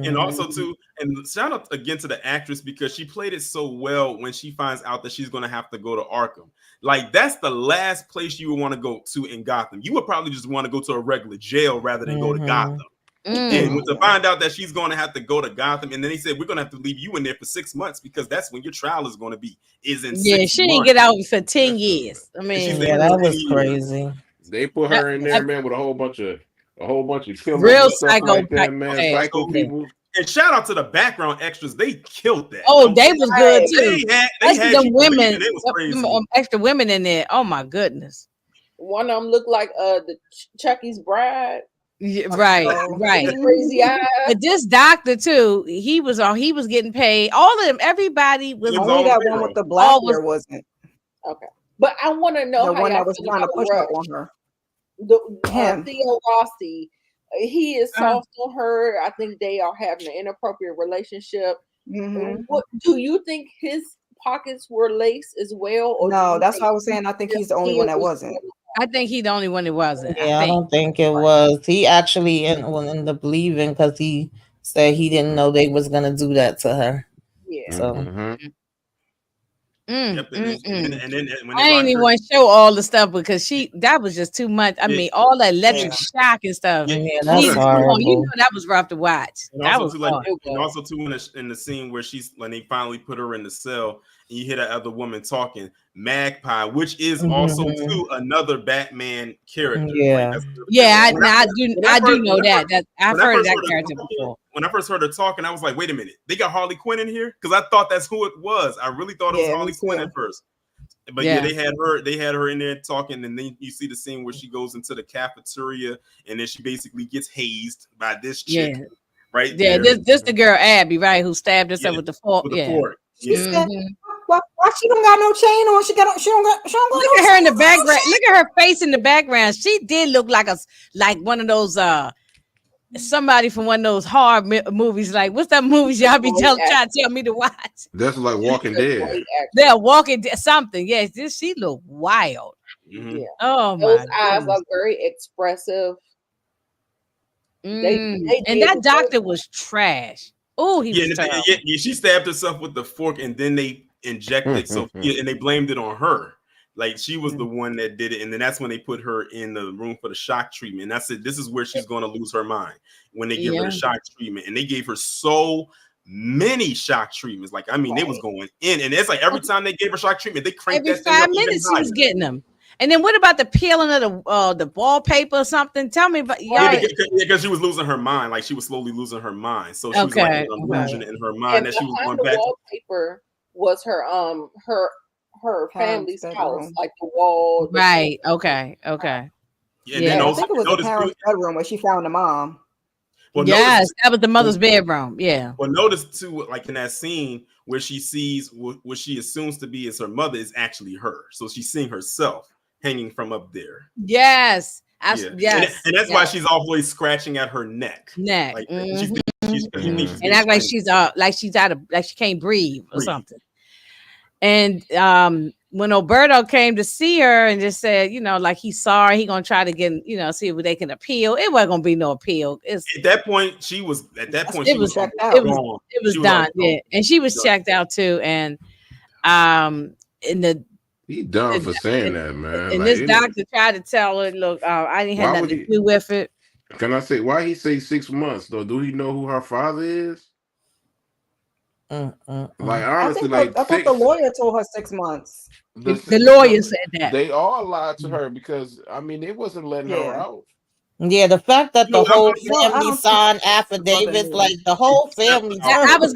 and Mhm. also too, and shout out again to the actress because she played it so well when she finds out that she's gonna have to go to Arkham. Like that's the last place you would want to go to in Gotham. You would probably just want to go to a regular jail rather than go to Gotham. And Mm. to find out that she's going to have to go to Gotham, and then they said we're going to have to leave you in there for 6 months because that's when your trial is going to be in Yeah, 6 she didn't months. get out for 10 That's a, years. I And she mean, said Yeah, it was that 10 was years. crazy. they put that, her in that there, man, with a whole bunch of killers real and stuff like psychopath. that, man. Yeah. Psycho people. And shout out to the background extras; they killed that. Oh, they was good too. They Especially had them you women, believing it was them, crazy. extra women in there. Oh my goodness. One of them looked like the Chucky's bride. Yeah, right, Oh. right. Crazy eyes. But this doctor too, he was getting paid. All of them, everybody was It was Only all that on one payroll. with the black all was hair wasn't. Okay. But I want to know The how one y'all that was feel trying to about push up Rush. on her. The Him. Theo Rossi. He is Uh, soft on her. I think they are having an inappropriate relationship. Mm-hmm. What do you think his pockets were laced as well, or do No, you that's think what I was saying. I think he's the only he one that was? wasn't. I think he the only one that wasn't. I Yeah, I think. don't think it was. He actually ended up leaving because he said he didn't know they was gonna do that to her. Yeah. So Mm-hmm. Yep, and then when they I ain't locked even her, want to show all the stuff because that was just too much. I yeah, mean, all that electric Yeah. shock and stuff. yeah, yeah, that's Jesus, come on, you horrible. know that was rough to watch. and That also was too, like, hard. It and was. also too in the scene where when they finally put her in the cell, and you hear that other woman talking, Magpie, which is also Mhm. too another Batman character. Like Yeah. that's another Yeah, character. I do know When I that. first, That I've when I heard of first that heard her character talking, before. when I first heard her talking, I was like, wait a minute, they got Harley Quinn in here because I thought that's who it was. I really thought it was Yeah, me Harley Quinn too. at first. But yeah, Yeah, they had her in there talking, and then you see the scene where she goes into the cafeteria, and then she basically gets hazed by this chick yeah, right yeah. there. This the girl Abby, right? Who stabbed herself Yeah, with the fork. with the Yeah. fork. She Yeah. said, Mhm. why she don't got no chain on? She don't got Look no at her in the chain. background. Look at her face in the background. She did look like one of those somebody from one of those horror movies. Like what's that movies y'all be Great trying to tell me to watch? That's like Walking Dead. great actor. They're walking something. Yes, she look wild. Mhm. Yeah. Oh Those my eyes goodness. are very expressive. They And did that the doctor was trash. Oh, he Yeah, was and terrible. she stabbed herself with the fork, and then they injected Sophia, and they blamed it on her. Like she was the one that did it, and then that's when they put her in the room for the shock treatment. And I said, this is where she's going to lose her mind when they give her Yeah. the shock treatment. And they gave her so many shock treatments. Like I mean, they was going in, and it's like every time they gave her shock treatment, they cranked Every that thing up 5 even minutes she was higher. getting them. And then what about the peeling of the wallpaper or something? Tell me about y'all. Yeah, because she was losing her mind. Like she was slowly losing her mind. So she was like Okay, an illusion in her mind and that she was behind going the back. wallpaper was her Parents' family's house, bedroom. like the wall. Right. Okay. Okay. Yeah, and Yeah. then I also think it was the notice parents' bedroom where she found the mom. well, Yes, notice that was the mother's bedroom. Yeah. well, notice too, like in that scene where she sees what she assumes to be as her mother is actually her. So she's seeing herself hanging from up there. Yes. Yeah, Yes. and that's yes. why she's always scratching at her neck. Neck. Like Mhm. she thinks she's And getting act like strangled. she's out of like she can't breathe or Breathe. something. And when Alberto came to see her and just said, like he's sorry, he gonna try to get, see if they can appeal. It wasn't gonna be no appeal. At that point, she was It was checked out. gone. it was She done. already Yeah, gone. and she was Done. checked out too. And in the He dumb for saying that, man. and Like, this doctor tried to tell her, look, I didn't have why nothing would to do with it. Can I say why he say 6 months though? Do he know who her father is? Like honestly, I thought the lawyer told her 6 months. The lawyer said that. They all lied to her because I mean they wasn't letting her out. Yeah, the fact that the whole I family don't signed think affidavits, like the whole family. I was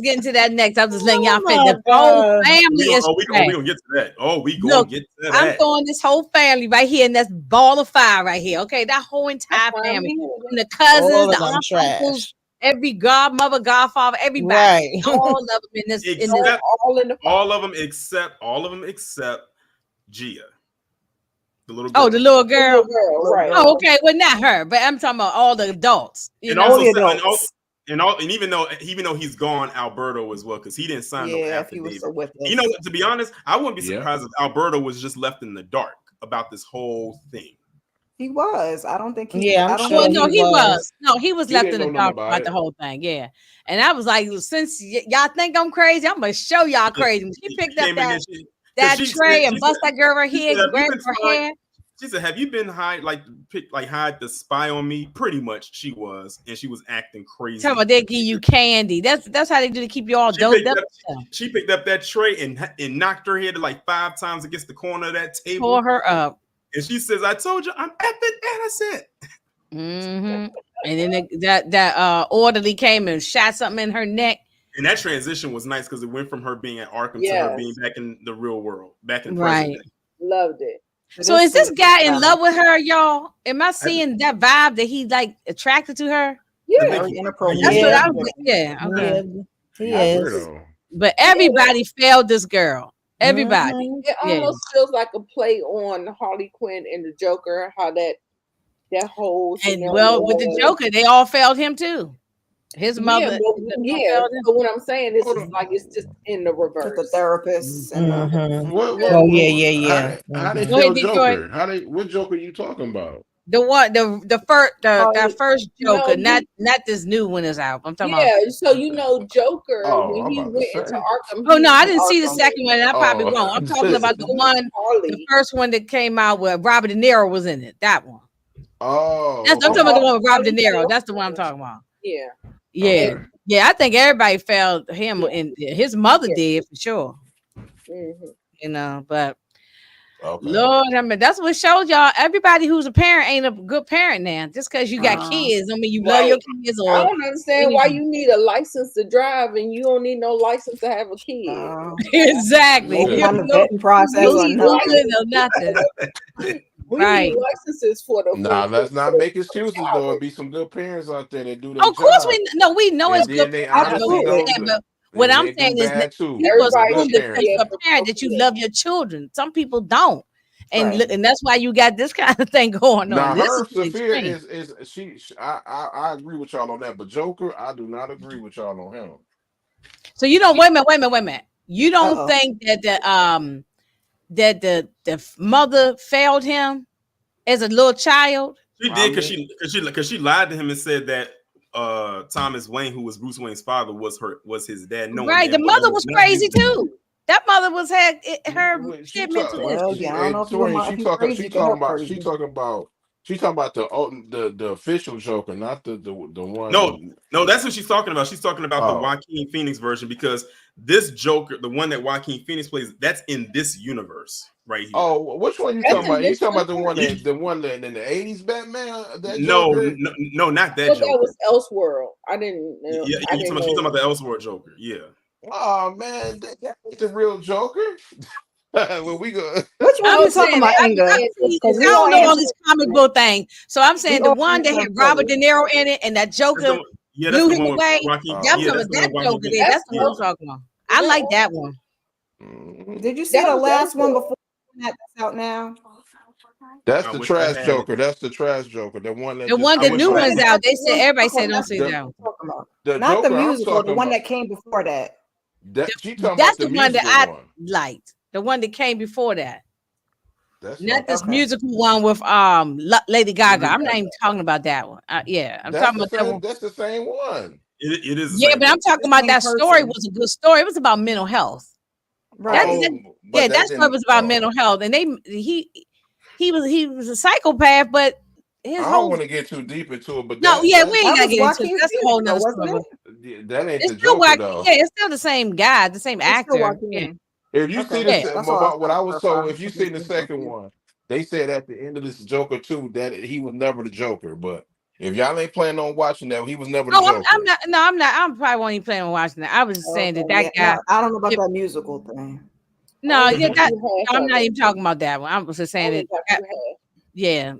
getting to that next. I was just letting y'all fit. my The whole God. family is we gonna get to that. We gonna Look, get to I'm that. throwing this whole family right here in this ball of fire right here. Okay, that whole entire family, from the cousins, All the of them aunts, trash. uncles, every godmother, godfather, everybody, Right. all of them in this. Except all in the all of them except Gia. The little girl. Oh, the little The little girl. girl, right? Oh, okay. Well, not her, but I'm talking about all the adults. You And know, All also, the and adults. and even though he's gone, Alberto as well, because he didn't sign no Yeah, if he was affidavit. still with You know, us. to be honest, I wouldn't be Yeah. surprised if Alberto was just left in the dark about this whole thing. He was. I don't think he. Yeah, I'm I don't well, sure think no, he he was. was. No, he was He left didn't in the know nothing dark about about the it. whole thing. Yeah, and I was like, since y'all think I'm crazy, I'm gonna show y'all crazy. When she She picked up came in there, because that tray and bust that girl her she head, said, "Have you grabbed been her spying?" hair. She said, "Have you been hired to spy on me?" Pretty much, she was, and she was acting crazy. Tell me they give you candy. That's how they do to keep you all She doped picked up. up, she picked up that tray and knocked her head like 5 times against the corner of that table. Pull her up. And she says, "I told you, I'm effing innocent." Mm-hmm. And then that orderly came and shot something in her neck. And that transition was nice because it went from her being at Arkham to her being back in the real world, back in present Right. day. Loved it. So is this guy in love with her, y'all? Am I I- seeing that vibe that he like attracted to her? I Yeah. think very he- inappropriate. That's Yeah. what I'm. Yeah. Okay. Yeah, he Yeah, is. weirdo. But everybody failed this girl. Everybody. Mhm. It Yeah. almost feels like a play on Harley Quinn and the Joker. How that whole And scenario well, with the was. Joker, they all failed him too. His Yeah, mother. yeah. But what I'm saying is, Hold it's on. like it's just in the with the reverse. therapists and Mhm. What? Oh yeah. How they Go ahead, kill Detroit. Joker? What Joker you talking about? The one, the first, that Harley- first No, Joker, not this new one is out. I'm talking about. Yeah, so Joker Oh, when I'm he about to went say. into Arkham. Oh no, he I was didn't see the Arkham. second one, and I probably Oh. won't. I'm talking about the one, the Harley. first one that came out where Robert De Niro was in it. That one. Oh, I'm talking about the one with Robert De Harley Niro. Quinn. That's the one I'm talking about. Yeah, Yeah, Okay. yeah. I think everybody failed him, Yeah. and his mother Yeah. did for sure. mhm. You know, but Okay. Lord, I mean, that's what shows y'all. Everybody who's a parent ain't a good parent now. Just because you got Uh-huh. kids, don't mean you love your kids I or don't understand why you need a license to drive and you don't need no license to have a kid. exactly. No kind of No, vetting process no or need nothing. schooling or nothing. We Right. need licenses for the. Nah, let's for not the make excuses though. college. It be some good parents out there that do their Of course, job. we know it's And good. then they parents, but honestly what I'm Absolutely. don't. saying- but what And I'm they do saying is that bad too. people Those are Everybody assume good that should because be you're parents. able a to parent that you procreate. love your children. Some people don't, and Right. and that's why you got this kind of thing going on. Now This her is the Sophia extreme. is I agree with y'all on that, but Joker, I do not agree with y'all on him. So you don't wait a minute. You don't Uh-oh. think that the mother failed him as a little child? She I did mean, because she lied to him and said that Thomas Wayne, who was Bruce Wayne's father, was his dad. Knowing Right. The damn well mother it was not crazy his dad. too. That mother was had her wait, she shit mental talk, Well, issues. yeah, I don't know if you Tori, if you crazy, she you can help talking crazy. about the official Joker, not the one. No, that's what she's talking about. She's talking about the Oh. Joaquin Phoenix version because this Joker, the one that Joaquin Phoenix plays, that's in this universe right here. Oh, which one you That's talking about? You in talking about this the one that in the '80s Batman? That no, Joker? no, not that But Joker. that was Elseworld. I didn't. Yeah, I she's didn't talking know. about the Elseworld Joker. Yeah. Oh man, that ain't the real Joker. When we go, Which one I'm you talking saying about, I Inga? see, Because I we all don't know all answer. these comic book things. So I'm We saying the all one that answer had each Robert other. De Niro in it and that That's Joker the, yeah, that's blew the him one with away. Joaquin. I'm Yeah, talking that's about the one that with Joker Joaquin there. Phoenix. That's the one I'm Yeah. talking about. I like that one. Did you see That the was last one Elseworld. before that's out now? that's I the wish I trash had it. Joker. That's the trash Joker. The one that The just one, I the wish new I came had one's it. out. They said That's everybody the said don't one see that the one. I'm talking about. the Not the Joker I'm musical, the talking one about. that came before that. She talking That's about the the one that musical I one. liked. The one that came before that. That's Not not this Okay. musical one with Lady Gaga. I'm not even talking about that one. Yeah, I'm that's talking the about that same. one. That's the same one. It is the Yeah, same but I'm one. talking The about same that story person. was a good story. It was about mental health. Right. Yeah, But that that story didn't. was about mental health, and he was a psychopath, but his I don't whole want to get too deep into it, but no, yeah, we that's ain't That gotta was get into it. Joaquin That's a Phoenix, whole though, nother wasn't story. it? that ain't It's the still Joker Joaquin. though. Yeah, it's still the same guy, the same It's still actor. Yeah, Joaquin. If you Okay. see yeah. That's all I was what trying I to was clarify. told, if you If seen the it's second Joaquin. one, they said at the end of this Joker 2 that he was never the Joker. But if y'all ain't planning on watching that, he was never the Oh, I'm Joker. not. No, I'm not. I'm probably won't even planning on watching that. I was just saying Okay, that yeah. guy. No, I don't know about Yeah, that musical thing. no, Only yeah, got that. you half I'm of not it. even talking about that one. I was just saying Only that. got you half. Yeah.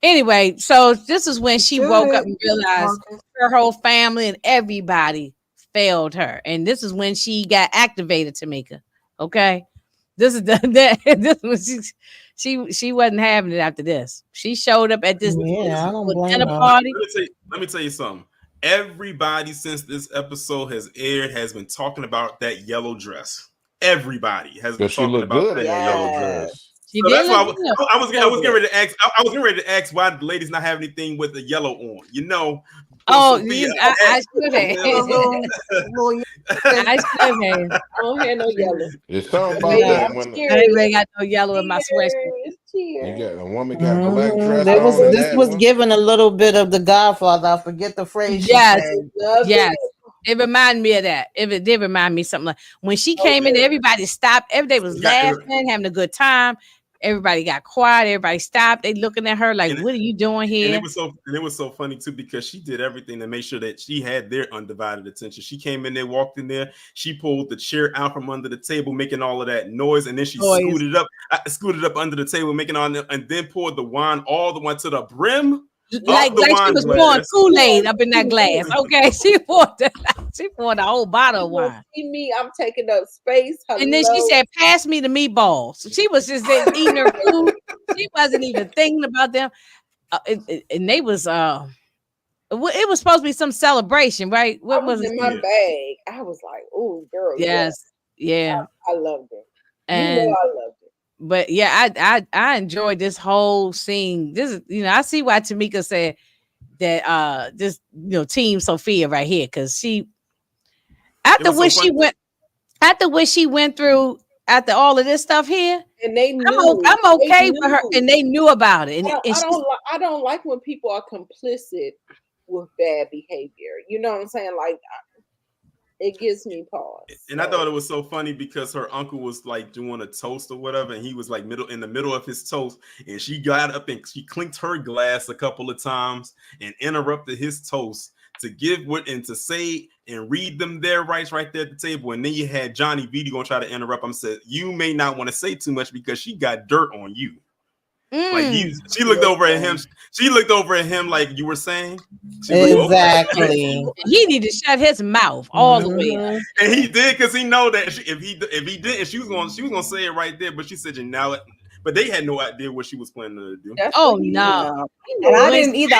Anyway, so this is when You she woke up should, and realized Marcus. her whole family and everybody failed her, and this is when she got activated, Tamika. Okay, this is this was she wasn't having it after this. She showed up at this Yeah, I don't blame dinner her. party. Let me tell you something. Everybody since this episode has aired has been talking about that yellow dress. Everybody has been Because she talking looked about good that in that yellow yellow Yes. dress. She So did that's why look good. I was getting ready to ask. I was getting ready to ask why the ladies not have anything with the yellow on. You know. Oh, Sophia, I should have. Little I should have. I don't have no yellow. It's something about Baby, Yeah. that I'm when I ain't cheers. really got no yellow in my sweatshirt. you Cheers. got a woman got black dress There was on and this that was one. given a little bit of the Godfather. I forget the phrase she Yes. said. Love Yes. it. It reminded me of that. It did remind me of something like when she Oh, came in, yeah. everybody stopped. Everybody was You got- laughing, having a good time. Everybody got quiet. Everybody stopped. They looking at her like, And- "What are you doing and here?" it was so funny too because she did everything to make sure that she had their undivided attention. She came in there, walked in there, she pulled the chair out from under the table, making all of that noise, and then she Noise. scooted up under the table, making all that, and then poured the wine all the way to the brim. Like the she wine was pouring glass. Kool-Aid up in that glass. Okay, she poured a whole bottle of You don't wine. see me, I'm taking up space. And then she said, "Pass me the meatballs." So she was just there eating her food. She wasn't even thinking about them. And they was it was supposed to be some celebration, right? I What was was in it? my Yeah. bag. I was like, "Oh, girl, Yes, yeah. I loved it. And I loved it." but yeah, I enjoyed this whole scene. This is, I see why Tamika said that this Team Sofia right here, because she after was so what she funny. went after what she went through after all of this stuff here, And they knew. I'm okay They with her, knew. and they knew about it. And I don't like when people are complicit with bad behavior. You know what I'm saying? Like, it gives me pause. And I thought it was so funny because her uncle was like doing a toast or whatever, and he was like in the middle of his toast, and she got up and she clinked her glass a couple of times and interrupted his toast to give what and to say and read them their rights right there at the table. And then you had Johnny V gonna try to interrupt him, said, "You may not want to say too much because she got dirt on you." Like she looked over at him. She looked over at him like you were saying. Exactly. he need to shut his mouth all the way up. And he did because he know that if he didn't, she was gonna say it right there. But she said, but they had no idea what she was planning to do. Oh no! And I didn't either.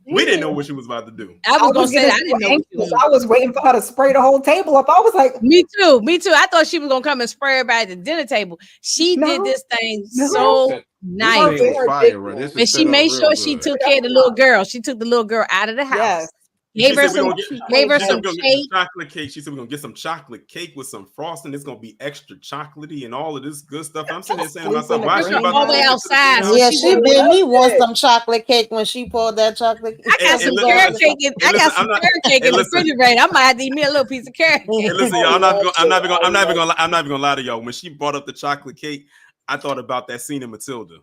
We didn't know what she was about to do. I was gonna say I didn't know. I was waiting for her to spray the whole table up. I was like, me too. I thought she was gonna come and spray everybody at the dinner table. She did this thing so nice. And she made sure she took care of the little girl. She took the little girl out of the house. Yes. Gave her some cake. Chocolate cake. She said we're gonna get some chocolate cake with some frosting. It's gonna be extra chocolatey and all of this good stuff. I'm sitting there saying to myself, why she about all the way outside? Yeah, she made me want some chocolate cake when she poured that chocolate cake. I got some carrot cake. I got some carrot cake in the refrigerator. I might have to eat me a little piece of carrot cake. Hey, listen, y'all, I'm not even gonna lie to y'all. When she brought up the chocolate cake, I thought about that scene in Matilda.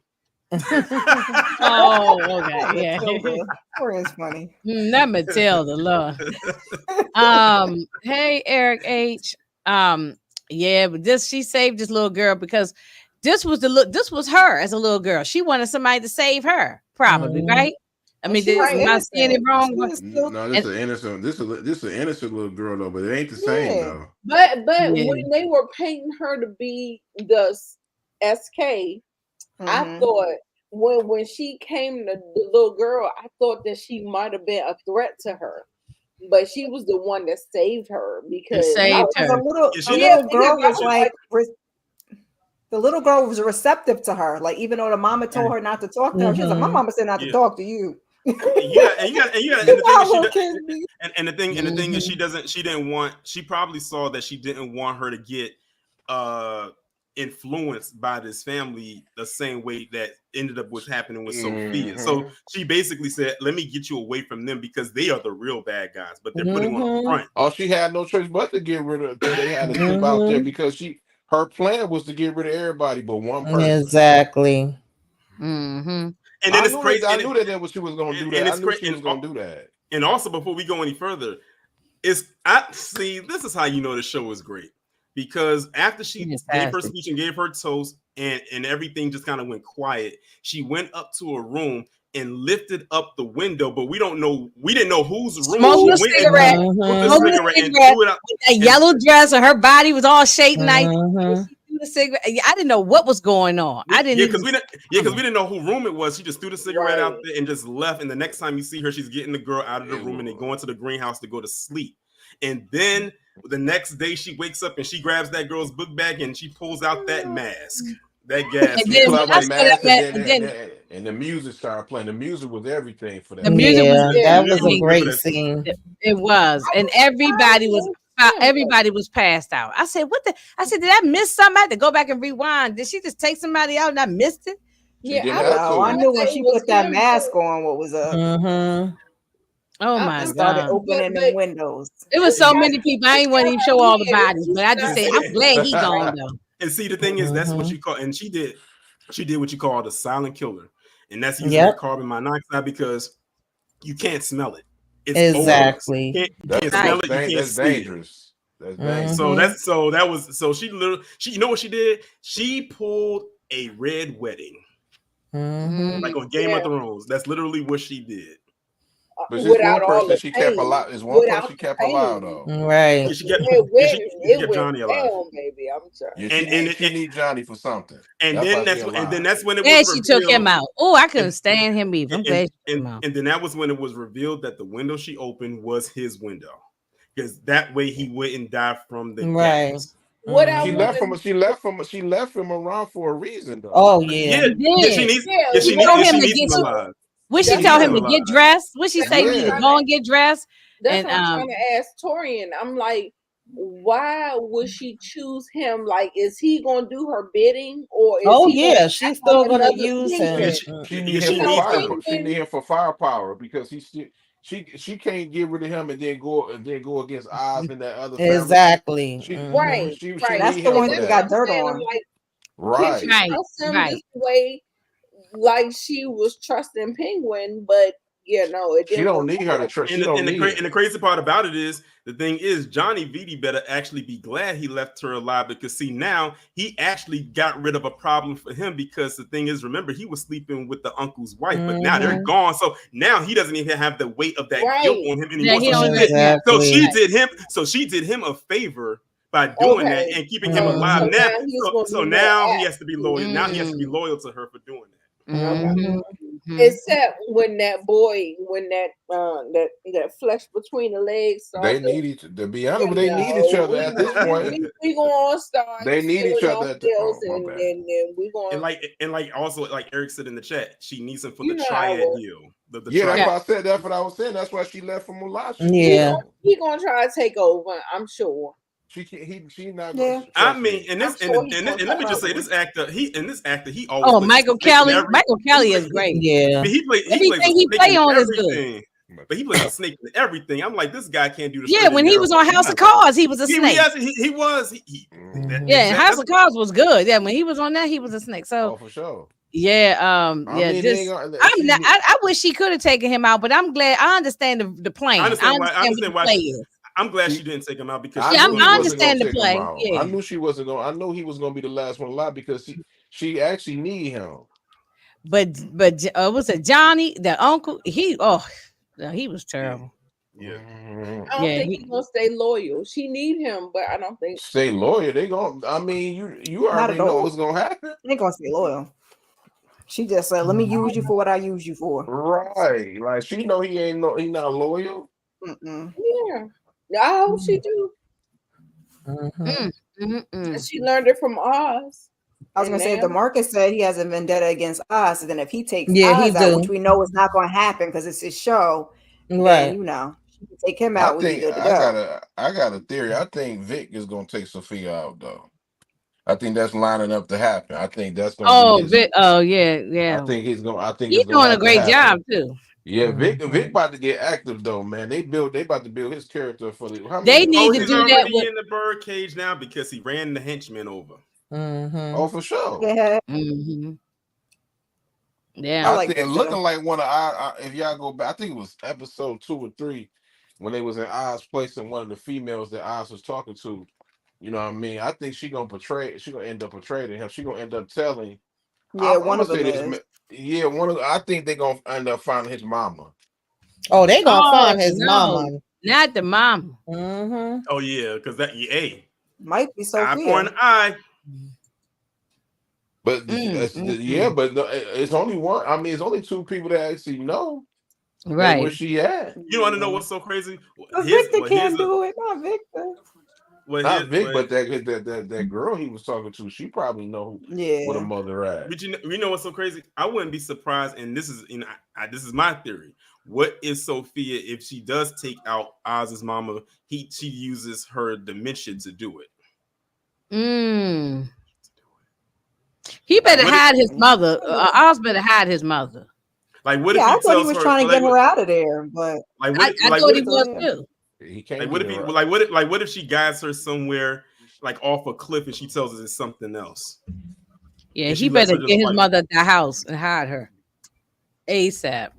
Oh, okay, yeah. It's funny. Not Matilda, Lord. Hey, Eric H. Yeah, but she saved this little girl because this was her as a little girl. She wanted somebody to save her, probably, right? I mean, am I saying it wrong? No, this is innocent. This is an innocent little girl though, but it ain't the same though. But when they were painting her to be the SK, I thought when she came to the little girl, I thought that she might have been a threat to her, but she was the one that saved her because the little girl was like. The little girl was receptive to her, like even though the mama told her not to talk to her, she was like, "My mama said not to talk to you." And the thing is she probably saw that she didn't want her to get influenced by this family the same way that ended up what's happening with Sophia. So she basically said, let me get you away from them because they are the real bad guys, but they're putting on the front. Oh, she had no choice but to get rid of they had to keep out there because her plan was to get rid of everybody but one person. Exactly. And then it's crazy. I knew that she was going to do that. I knew she was going to do that. And also, before we go any further, this is how you know the show is great. Because after she gave her speech and gave her toast and everything just kind of went quiet, she went up to a room and lifted up the window, but we didn't know whose room. Smoked a cigarette. And threw it out. That yellow dress and her body was all shaped nice. She threw the cigarette. I didn't know what was going on. I didn't even. Because we didn't know who room it was. She just threw the cigarette out Right. there and just left. And the next time you see her, she's getting the girl out of the room and they go into the greenhouse to go to sleep. And then the next day she wakes up and she grabs that girl's book bag and she pulls out that mask, that gas And She then mask. pulled when out I that saw that, mask, and and the music started playing. The music was everything for that. the music was Yeah, that was a everything. great scene. It was, and everybody was passed out. I said, "What the?" I said, "Did I miss something? I had to go back and rewind. Did she just take somebody out and I missed it?" She Yeah, didn't I was have No, I to. knew surprised when that she it was put that him. mask on what was up Mm-hmm. Oh I, my and I'm, started god! opening them but windows. It was it's so got many people. I it's ain't want got to even her show all the head. bodies, She's but I just not say And I'm missing glad he it, gone right? though. see, the thing is, that's what Mm-hmm. you call, and she did what you call the silent killer, and that's using that Yep. carbon monoxide because you can't smell it. It's odorless. Exactly. You can't Right. smell it. You can't That's see it. dangerous. That's dangerous. Mm-hmm. So she literally you know what she did? She pulled a red wedding, Mm-hmm. like on Game Yeah, of Thrones. That's literally what she did. But this one without all person the she kept pain, alive. Is one person without she the kept alive pain, though. Yeah, Right. she it kept went Johnny alive. down, baby. I'm Yeah, sorry. And she need Johnny for something. and That's then why she then alive. that's when it was And she took him revealed. out. Oh, I couldn't And stand him either. I'm glad she took him out. and then that was when it was revealed that the window she opened was his window, because that way he wouldn't die from the Right. gas. What I She Mm-hmm. want left to him. She left him around for a reason though. Oh yeah. Yeah, She did. yeah, She what told I him she to want needs to him get. know, alive. What she She that's tell needs what him him to I'm alive. get dressed? What she that's say? what We I'm need to Yeah, trying to go and get dressed. that's And what I'm trying to ask Torian. I'm like, why would she choose him? Like, is he gonna do her bidding, or is oh he gonna yeah, act she's still like gonna another use penguin? him. she Yeah, need him You she for know, needs fire. to. She need penguin. him for firepower because she can't get rid of him and then go against Oz and that other family. Exactly. She Mm-hmm. Right, she right. That's need the So him ones for that's she what that. got I'm dirt saying. I'm on. like, can Right. she Right, trust him right. this way, like she was trusting Penguin? But yeah, no, it She didn't don't work need her to out. trust. She don't need And him. the crazy part about it is the thing is Johnny Vitti better actually be glad he left her alive, because see, now he actually got rid of a problem for him, because the thing is, remember, he was sleeping with the uncle's wife, but now they're Mm-hmm. gone, so now he doesn't even have the weight of that guilt Right, on him Yeah, anymore. he So don't even. Yeah, Exactly. right. she did him a favor by doing that okay. and keeping him So alive. Mm-hmm. Now now he's gonna so be more now he apt. has to be loyal. Now he has to be Mm, loyal to her for doing that. Okay. Mm-hmm. Except when that boy, when that flesh between the legs They started need each to be honest, you but they need each know, other at this point. we gonna start They need each feeling other at the ourselves, my and bad. we And gonna, also like Eric said in the chat, she needs him for the you know how it triad was. deal. The Yeah, that's yeah. triad. why I said that's what I was saying. That's why she left from alive. She need Yeah. him. He gonna try to take over. I'm sure. She can't she not gonna Yeah. I trust mean, me. I'm sure he gonna and let take me just say, over. he always Oh, plays a Michael snake in Kelly. every Michael he Kelly play, is great. Yeah. he plays a Everything he snake play in on is good. everything. But he plays a snake in everything. I'm like, this guy can't do the Yeah, straight and when he narrow was for on House of nothing. Cards, he was a snake. He was Mm-hmm. Yeah, House that's of Cards was good. Yeah, when he was on that, he was a snake. So Oh, for sure. yeah, I yeah. mean, they ain't Just gonna I'm not. she I wish she could have taken him out, but I'm glad. I understand the plan. I I understand what understand the why play is. I'm glad she she didn't take him out, because I she Yeah, knew was he I wasn't gonna understand the take him play. out. I Yeah, knew she wasn't gonna I knew he was gonna be the last one alive because she actually need him. but what's it? Johnny, the uncle? No, he was terrible. yeah. I don't Yeah, think he's gonna stay loyal. She need him, but I don't think. Stay lawyer, they gonna I mean you Not already at know all. what's gonna happen. They ain't gonna stay loyal. She just said, "Let me use you for what I use you for." Right. Like she know he not loyal. Mm-mm. Yeah, I hope she do. Mm-hmm. And she learned it from Oz, I was and gonna say, if now DeMarcus said he has a vendetta against us, then if he takes Yeah, he Oz out, which do. we know is not going to happen because it's his show, then Right. she can take him I out. We be think good to go. I got a theory. I think Vic is gonna take Sophia out though. I think that's lining up to happen. I think that's gonna be his Oh yeah. I think He's it's gonna doing a have to great job happen. too. Yeah, Vic Mm-hmm. about to get active though, man. They about to build his character for the how They many need Oh, to he's do that already with. in the birdcage now because he ran the henchmen over. Mm-hmm. oh for sure. Yeah, Mhm. I Yeah. I like think Vic looking too. like one of our if y'all go back, I think it was episode 2 or 3 when they was in Oz place and one of the females that Oz was talking to. You know what I mean? I think she gonna end up portraying him. She gonna end up telling. Yeah, I'm one gonna of say them this, is. man. Yeah, I think they're gonna end up finding his mama. Oh, they gonna Oh find his no, mama. not the mom. Mm-hmm. Oh yeah, because that hey, Might be eye for an Sophia. eye. But yeah, mm. but no, it's only one. I mean, it's only two people that actually know that where Right. she at. You want to know Yeah. what's so crazy? But Here's Victor well, here's can't a do it. Not Victor. well, Not here Vic, well, but that girl he was talking to, she probably know where the Yeah. mother at. but you know what's so crazy? I wouldn't be surprised, and this is this is my theory. What is Sophia if she does take out Oz's mama? She uses her dementia to do it. Mm. He Like better what? hide his mother. Oz better hide his mother. Like what if Yeah, I he thought he tells was her? trying to Like get her out of there, but I like thought what he if still was there. too. He can't like what get if he her out. like what if she guides her somewhere like off a cliff and she tells us it's something else Yeah, and he she lets better her get just his like mother at the house and hide her ASAP.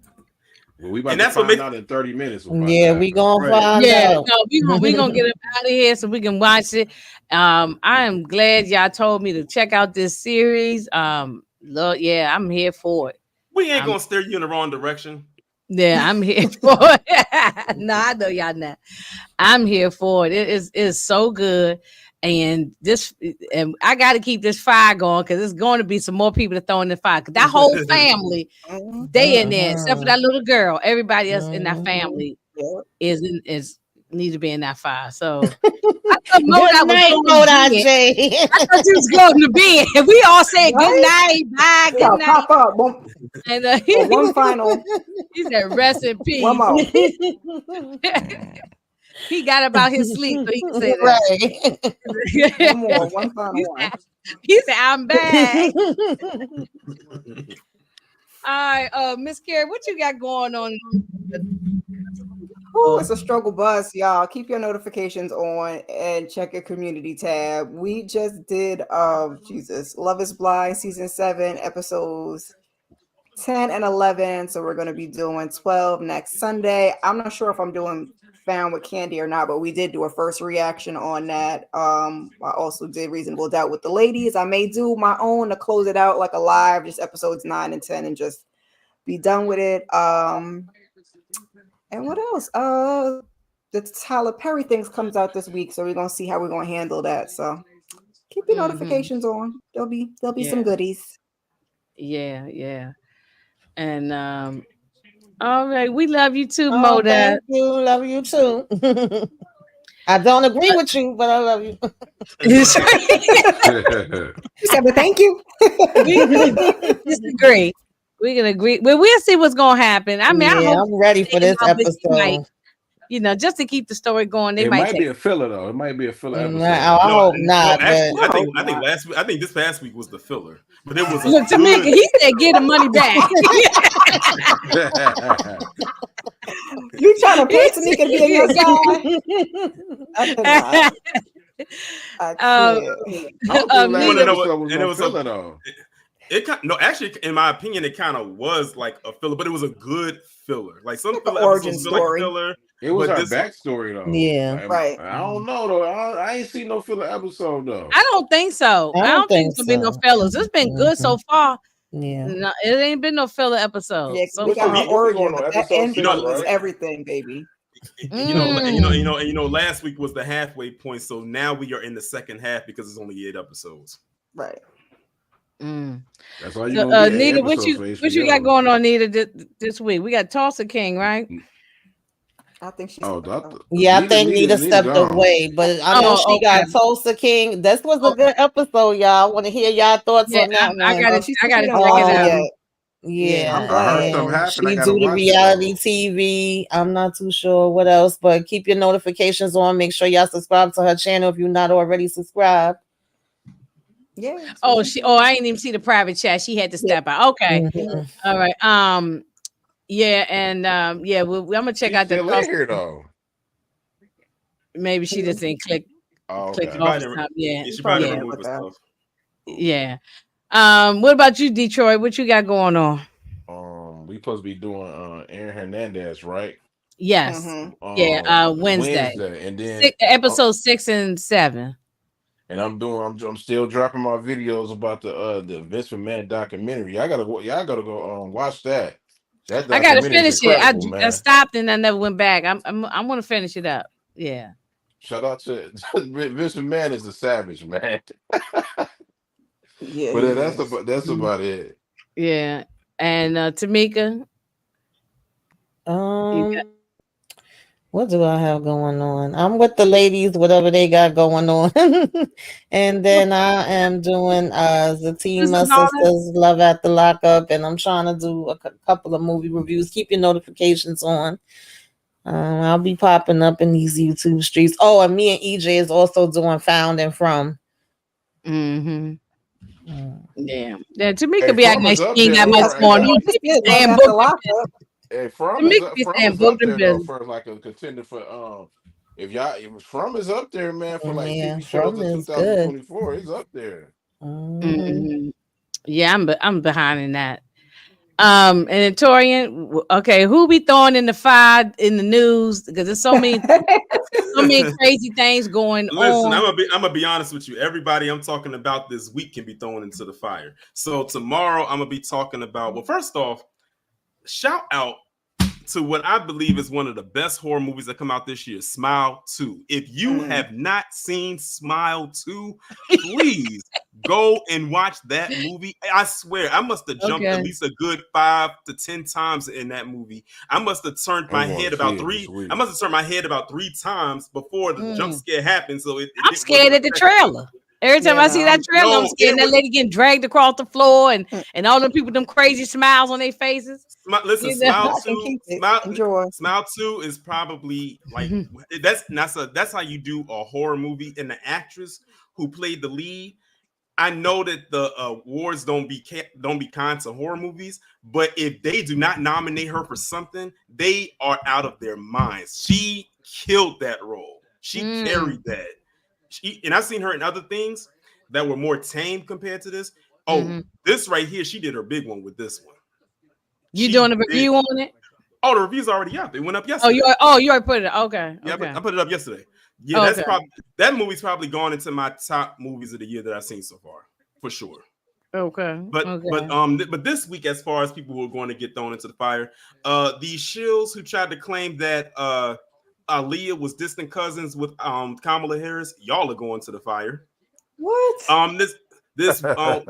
Well, we about and to that's what find makes out in 30 minutes what about to Yeah, we happen. gonna right. find Yeah, out. no, we gonna get him out of here so we can watch it. I am glad y'all told me to check out this series. Lord, yeah, I'm here for it. We ain't I'm gonna steer you in the wrong direction. Yeah, I'm here for it. No, I know y'all not. I'm here for it. It's so good. And I got to keep this fire going because there's going to be some more people to throw in the fire. 'Cause that whole family, Mhm. they in there, except for that little girl. Everybody else in that Mhm. family Yeah. is need to be in that fire. So I thought Good Moda was night, going to Moda bed. J. I thought she was going to bed. We all said good Right? night, bye, You good gotta night. pop up And for one final, he said, rest in one peace. more. He got about his sleep so he can say that. Right. One more, one final he, one. said, he said, I'm back. All right, Miss Carrie, what you got going on? Ooh, it's a struggle bus, y'all. Keep your notifications on and check your community tab. We just did Jesus, Love is Blind season 7 episodes 10 and 11. So we're going to be doing 12 next Sunday. I'm not sure if I'm doing Found with Candy or not, but we did do a first reaction on that. I also did Reasonable Doubt with the ladies. I may do my own to close it out like a live, just episodes 9 and 10 and just be done with it. And what else? The Tyler Perry things comes out this week, so we're gonna see how we're gonna handle that. So keep your Mm-hmm. notifications on. There'll be some Yeah, goodies. yeah. And all right, we love you too, Oh, Moda. thank you. Love you too. I don't agree with you, but I love you. That's right. You said, but thank you. We disagree. We can agree. Well, we'll see what's gonna happen. I mean, I Yeah, hope I'm ready they for take him this out, but she might, episode. just to keep the story going, they It might might take. be a filler though. It might be a filler I episode. hope not, but Actually, I hope I think not. last week, I think this past week was the filler, but it was a Look, Tamika, good he said, "Get the money back." You trying to pay Tamika to be on your side? I cannot. I um, can't. I don't think you want last to Nita, know what? episode was And it no was so filler though. it no, actually, in my opinion, it kind of was like a filler, but it was a good filler. Like some Like an filler origin episodes feel like story. filler, It was but her this, backstory though. yeah, Right. I don't know though. I ain't seen no filler episode though. I don't think so. I I don't don't think think it's gonna be no so. fellas. It's been good so Mhm. far. Yeah. No, it ain't been no filler episode Yeah, 'cause so we What's got the far. her what we going origin, on but that episode end you 6, know, part was right? everything, baby. Mm. last week was the halfway point, so now we are in the second half because it's only 8 episodes. Right. Mm. That's all you're So, gonna get, 8 Nita, episodes for what you got HBO. going on, Nita, this week? We got Tulsa King, right? I think she's Oh, Yeah, I think Nita Nita stepped gone. away, but I know Oh, she got okay. Tulsa King. This was a Oh, good episode, y'all. Want to hear y'all thoughts yeah, on that I one? got Oh, it. she I said got she to didn't check it watch it out. yet. Yeah. I'm Yeah, I heard glad. something and happened. I she gotta do the watch it reality though. TV. I'm not too sure what else, but keep your notifications on. Make sure y'all subscribe to her channel if you're not already subscribed. Yeah, that's what Oh, she said. I ain't even see the private chat. She had to Yeah. step out. Okay. Mhm. All right. Yeah, and yeah, I'm gonna check She's out the still in Tulsa. here though. Maybe she just didn't Oh, click She okay. off probably or didn't, something. Yeah. yeah, She she probably probably Yeah. didn't removed look her up. stuff. Yeah. What about you, Detroit? What you got going on? We supposed to be doing Aaron Hernandez, right? Yes. Mm-hmm. Yeah. Wednesday. Wednesday, and then Episode 6 and 7. and I'm still dropping my videos about the Vince McMahon documentary. Y'all gotta go watch that. That I gotta documentary is finish it. incredible, I man. stopped and I never went back. I want to finish it up. Yeah. Shout out to Vince McMahon is a savage, man. Yeah, But he that's Mhm. about it. Yeah. And Tamika, you got Um, what do I have going on? I'm with the ladies, whatever they got going on. And then I am doing the this team is of all that? sisters love at the lockup, and I'm trying to do a couple of movie reviews. Keep your notifications on. I'll be popping up in these YouTube streets. Oh, and me and EJ is also doing Found and From. Mm-hmm. Mm. Yeah. Yeah. Tamika Hey, be acting From like is she up ain't there got though. much Yes, For going that's on. what She this be is. Love staying at the booked. lockup. hey, Tamika be From staying is up booked and there though busy. for like a contender for if From is up there, man, for like Yeah, TV shows From in is good. 2024. It's up there. Hmm. Hmm. Yeah, I'm behind in that. And then Torian, okay, who be throwing in the fire in the news? Because there's so many crazy things going Listen, on. I'm gonna be honest with you. Everybody I'm talking about this week can be thrown into the fire. So tomorrow I'm gonna be talking about. Well, first off, shout out to what I believe is one of the best horror movies that come out this year, Smile 2. If you Mm. have not seen Smile 2, please go and watch that movie. I swear, I must have jumped at Okay. least a good 5 to 10 times in that movie. I must have turned my I'm going head to see about it this three. I week. must have turned my head about 3 times before the jump Mm. scare happened, so it I'm didn't wasn't scared at the affecting me. trailer. Every time Yeah, I see no. that trailer, I'm No, scared. it And that was. lady getting dragged across the floor Mm. and all the people, them crazy smiles on their faces. Listen, You know? Smile I can 2, keep it. Enjoy. Smile 2 is probably like that's how you do a horror movie. And the actress who played the lead, I know that the awards don't be kind to horror movies, but if they do not nominate her for something, they are out of their minds. She killed that role. She Mm. carried that. And I've seen her in other things that were more tame compared to this. Oh, Hmm. this right here, she did her big one with this one. You doing She a did. review on it? Oh, the review's already up. It went up Oh, yesterday. you already put it. Okay. Yeah, Okay. I put it up yesterday. Yeah, that's Okay. probably that movie's probably gone into my top movies of the year that I've seen so far, for sure. Okay. Okay. But this week, as far as people who are going to get thrown into the fire, the shills who tried to claim that Aaliyah was distant cousins with Kamala Harris, y'all are going to the fire. What? This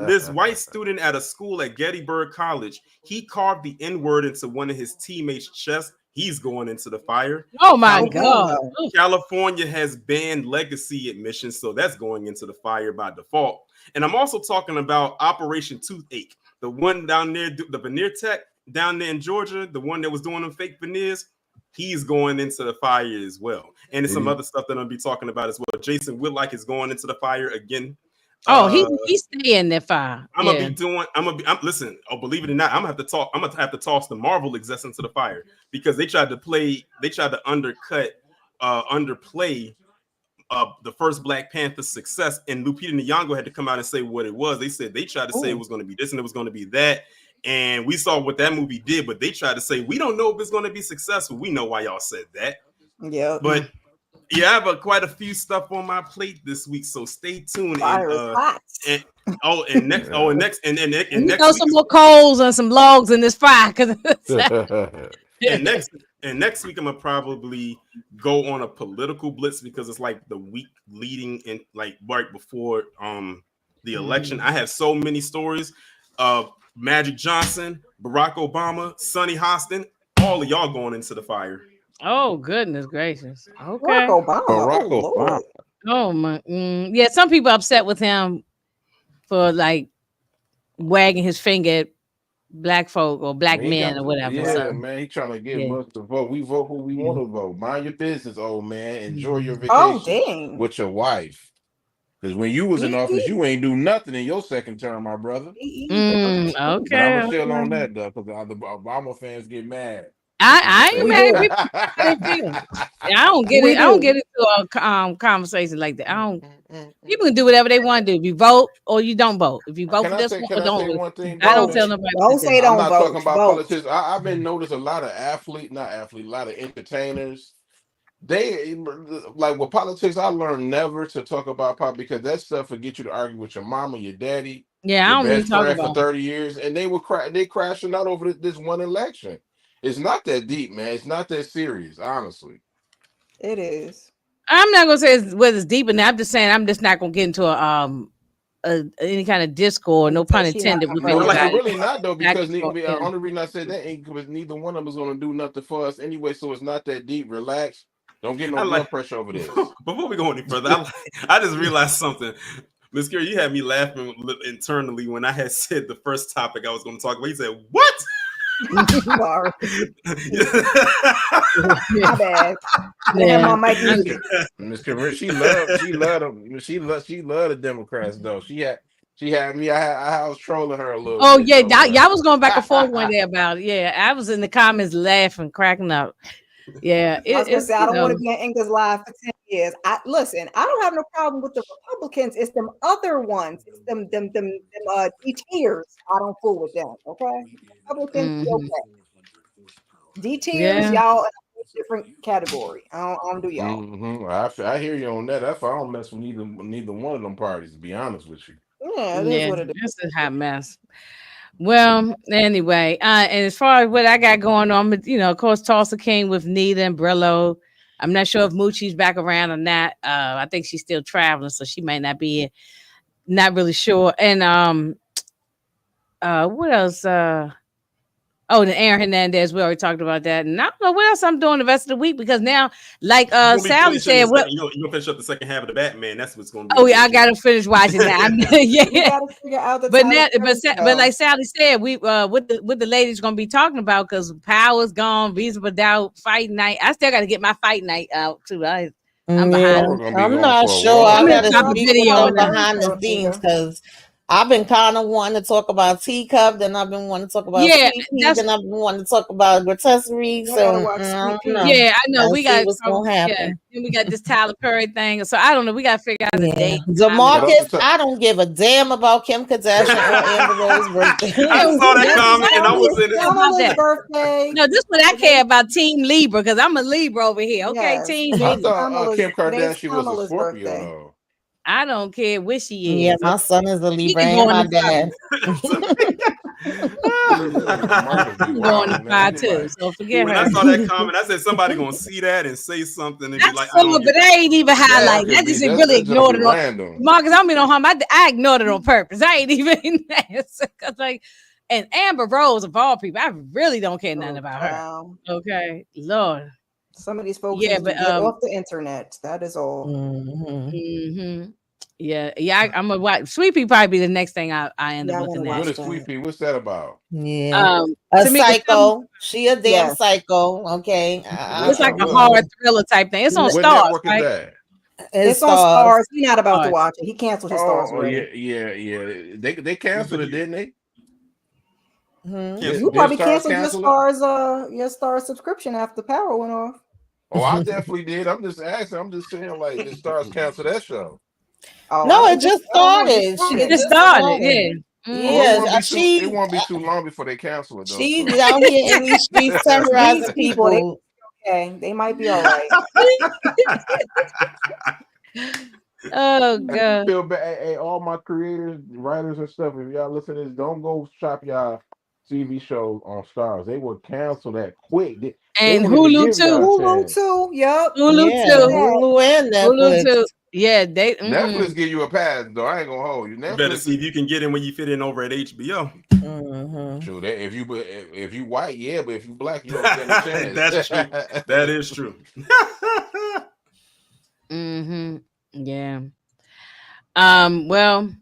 this white student at a school at Gettysburg College, he carved the N-word into one of his teammates' chest. He's going into the fire. Oh my Oh hell God. no. Ooh. California has banned legacy admissions, so that's going into the fire by default. And I'm also talking about Operation Toothache, the one down there, the veneer tech down there in Georgia, the one that was doing them fake veneers. He's going into the fire as well. And there's some He- other stuff that I'll be talking about as well. Jason Whitlock is going into the fire again. Oh, Uh, he stay in that fire. I'm gonna Yeah. be doing. Listen. Oh, believe it or not, I'm gonna have to talk. I'm gonna have to toss the Marvel execs into the fire because they tried to play. They tried to underplay the first Black Panther's success, and Lupita Nyong'o had to come out and say what it was. They said they tried to say it Ooh. was going to be this and it was going to be that, and we saw what that movie did. But they tried to say we don't know if it's going to be successful. We know why y'all said that, Yep. but. Yeah, I have quite a few stuff on my plate this week, so stay tuned. Fire is hot. And and next Yeah. and We next throw week some more coals and some logs in this fire because and next week I'm gonna probably go on a political blitz because it's like the week leading in like right before the election. I have so many stories of Magic Johnson, Barack Obama, Sonny Hostin, all of y'all going into the fire. oh goodness gracious. Barack Okay. Obama. Barack Oh Obama. Lord. Oh my. Yeah, some people upset with him for like wagging his finger at black folk or black He ain't men got or to, whatever. yeah, So man. He trying to get yeah. us to vote. We vote who we want to vote. Mind your business, old man. Enjoy your Oh vacation dang. with your wife. Because when you was in office, you ain't do nothing in your second term, my brother. But I'm Okay. gonna chill on Okay. that though, because the Obama fans get mad. I ain't We mad at do. people how they feel. I don't get We it. I don't do. get into a conversation like that. I don't. People can do whatever they want to do. If you vote or you don't vote. If you vote Can for I this say? one Can or I don't say vote. one thing I though, don't Vote. tell man? nobody what Don't to do. say I'm don't not talking vote. about Vote. politics. I've been noticed a lot of not athlete, a lot of entertainers. They like with politics. I learned never to talk about pop because that stuff will get you to argue with your mama, your daddy, Yeah, your I don't even best talk friend for about it. 30 years, and they crashing out over this one election. It's not that deep, man. It's not that serious, honestly. It is. I'm not gonna say whether it's deep enough. I'm just saying I'm just not gonna get into a any kind of discord, no pun Until she not intended, with Well, like anybody. really not though, Back because and forth, yeah. only reason I said that ain't because neither one of them is gonna do nothing for us anyway. So it's not that deep. Relax. Don't get I no like blood pressure over this. before we go any further. I just realized something. Miss Carey, you had me laughing internally when I had said the first topic I was going to talk about. You said, "What?" Sorry. My bad. I have my mic muted. Miss Carey, she loved them. She loved the Democrats though. She had me. I was trolling her a little Oh bit yeah, though, but y'all was going back and forth one day about it. Yeah, I was in the comments laughing, cracking up. Yeah, I was gonna it's say I don't want to be in Inca's live for 10 years. I don't have no problem with the Republicans. It's them other ones. It's them D tiers. I don't fool with them. Okay, Republicans, okay. D tiers, yeah. y'all in a different category. I don't do y'all. I hear you on that. That's why I don't mess with neither one of them parties. To be honest with you. Yeah, it is Yeah, what it is. it's a hot mess. Well, anyway, and as far as what I got going on, of course, Tulsa King with Nita and Brillo. I'm not sure if Moochie's back around or not. I think she's still traveling, so she might not be here. Not really sure. And what else? Oh, the Aaron Hernandez. We already talked about that. And I don't know what else I'm doing the rest of the week because now, like Sally said, you're gonna finish up the second half of the Batman. That's what's gonna be. Oh yeah, I gotta finish watching that. You Yeah. gotta figure out the But Tyler Perry but show. like Sally said, we what the ladies gonna be talking about because Power's gone, Reasonable Doubt, Fight Night. I still gotta get my Fight Night out too. I'm Yeah, behind. We're gonna be I'm going not for a sure. walk. I I'm gonna gotta drop a speak with video them on that. behind the scenes because I've been kind of wanting to talk about Teacup, then I've been wanting to talk about Yeah, Sweet Pea, that's then I've been wanting to talk about Grotesserie. I gotta So watch I Sweet don't Pea. know. yeah, I know Let's we see got what's gonna happen. then we got this Tyler Perry thing. So I don't know. We gotta figure out a Yeah, date. DeMarcus, I don't give a damn about Kim Kardashian or Amber Rose's birthday. I saw that comment and I was in it. Kamala's birthday. No, this what I care about Team Libra because I'm a Libra over here. Okay, Yes. Team Today's I Libra. thought Kim today's Kardashian was a Kamala's Scorpio birthday. though. I don't care where she Yeah, is. my son is a She Libra can and go my in the dad. DeMarcus be She can go in the wilding, man. fire He too. like, So forget When her. I saw that comment, I said somebody gonna see that and say something and be I like, saw I don't it, but get I ain't even highlight. I just really that's gonna ignored be it on random. Marcus. I mean on him. I ignored it on purpose. I ain't even cause like and Amber Rose of all people, I really don't care nothing about her. Wow. Okay, Lord. Some of these folks Yeah, need but to get off the internet. That is all. Yeah, I'm gonna watch. Sweet Pea probably be the next thing I end Yeah, up I wanna looking watch at. What is Sweet Pea? What's that about? Yeah, a Tamika, psycho. She a damn Yes. psycho. Okay, it's like a horror thriller type thing. It's on What Stars, network is right? that? It's on Stars. Stars. He's not about to Stars. watch it. He canceled his Stars Oh already. yeah. They canceled it, didn't they? You probably canceled your Stars subscription after Power went off. Oh, I definitely did. I'm just asking. I'm just saying, like, the Stars canceled that show. Oh, No, it just started. It just started. Yeah. Yeah, It won't be too long before they cancel it though. She's So. out here in these streets terrorizing people. They might be all right. Oh God. Feel bad. Hey, all my creators, writers, and stuff. If y'all listen to this, don't go shop y'all TV shows on Stars. They will cancel that quick. And won't even Hulu give too. y'all a Hulu chance. too. Yep. Hulu Yeah, too. Hulu and Hulu Netflix. too. Yeah, they Netflix give you a pass though. I ain't gonna hold you. You Netflix better see if you can get in when you fit in over at HBO. True. That if you white, yeah, but if you black, you don't get a chance. That's true. That is true. Yeah. Well,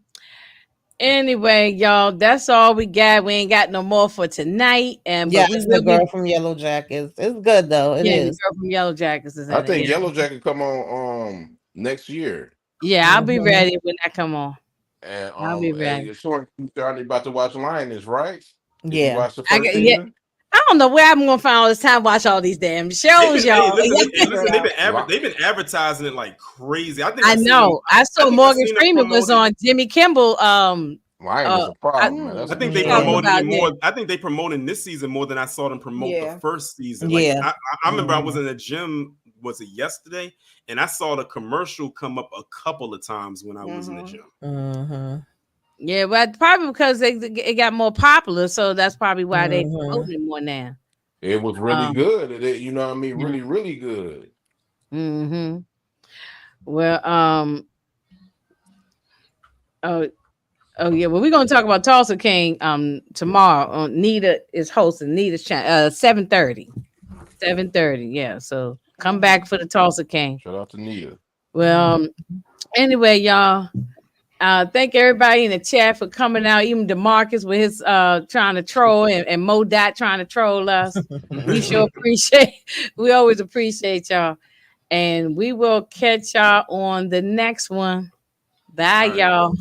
anyway, y'all, that's all we got. We ain't got no more for tonight. And Yeah, but we it's will the girl from Yellow Jackets. It's good though. It is. The girl from Yellow Jackets is I in think it. Yellow Jacket come on next year. Yeah, I'll be ready when that come on. And I'll be ready. you're sure you started about to watch Lioness, right? Did Yeah. you watch the first season? I don't know where I'm gonna find all this time to watch all these damn shows, y'all. Listen, they've been advertising it like crazy. I know. I saw Morgan Freeman was on Jimmy Kimmel. Lioness a problem, man. I think they promoted it more. I think they promoted this season more than I saw them promote the first season. Like, Yeah. I remember I was in the gym. Was it yesterday? And I saw the commercial come up a couple of times when I was in the gym. Yeah, but probably because it got more popular, so that's probably why they promote it more now. It was really good. You know what I mean? Really, really good. Well, Oh yeah, well we're gonna talk about Tulsa King tomorrow. Nita is hosting Nita's channel 7:30. 7:30, yeah. So come back for the Tulsa King. Shout out to Nia. Well, anyway, y'all. Thank everybody in the chat for coming out. Even DeMarcus with his trying to troll and Mo Dot trying to troll us. We sure appreciate. We always appreciate y'all, and we will catch y'all on the next one. Bye, All right. y'all.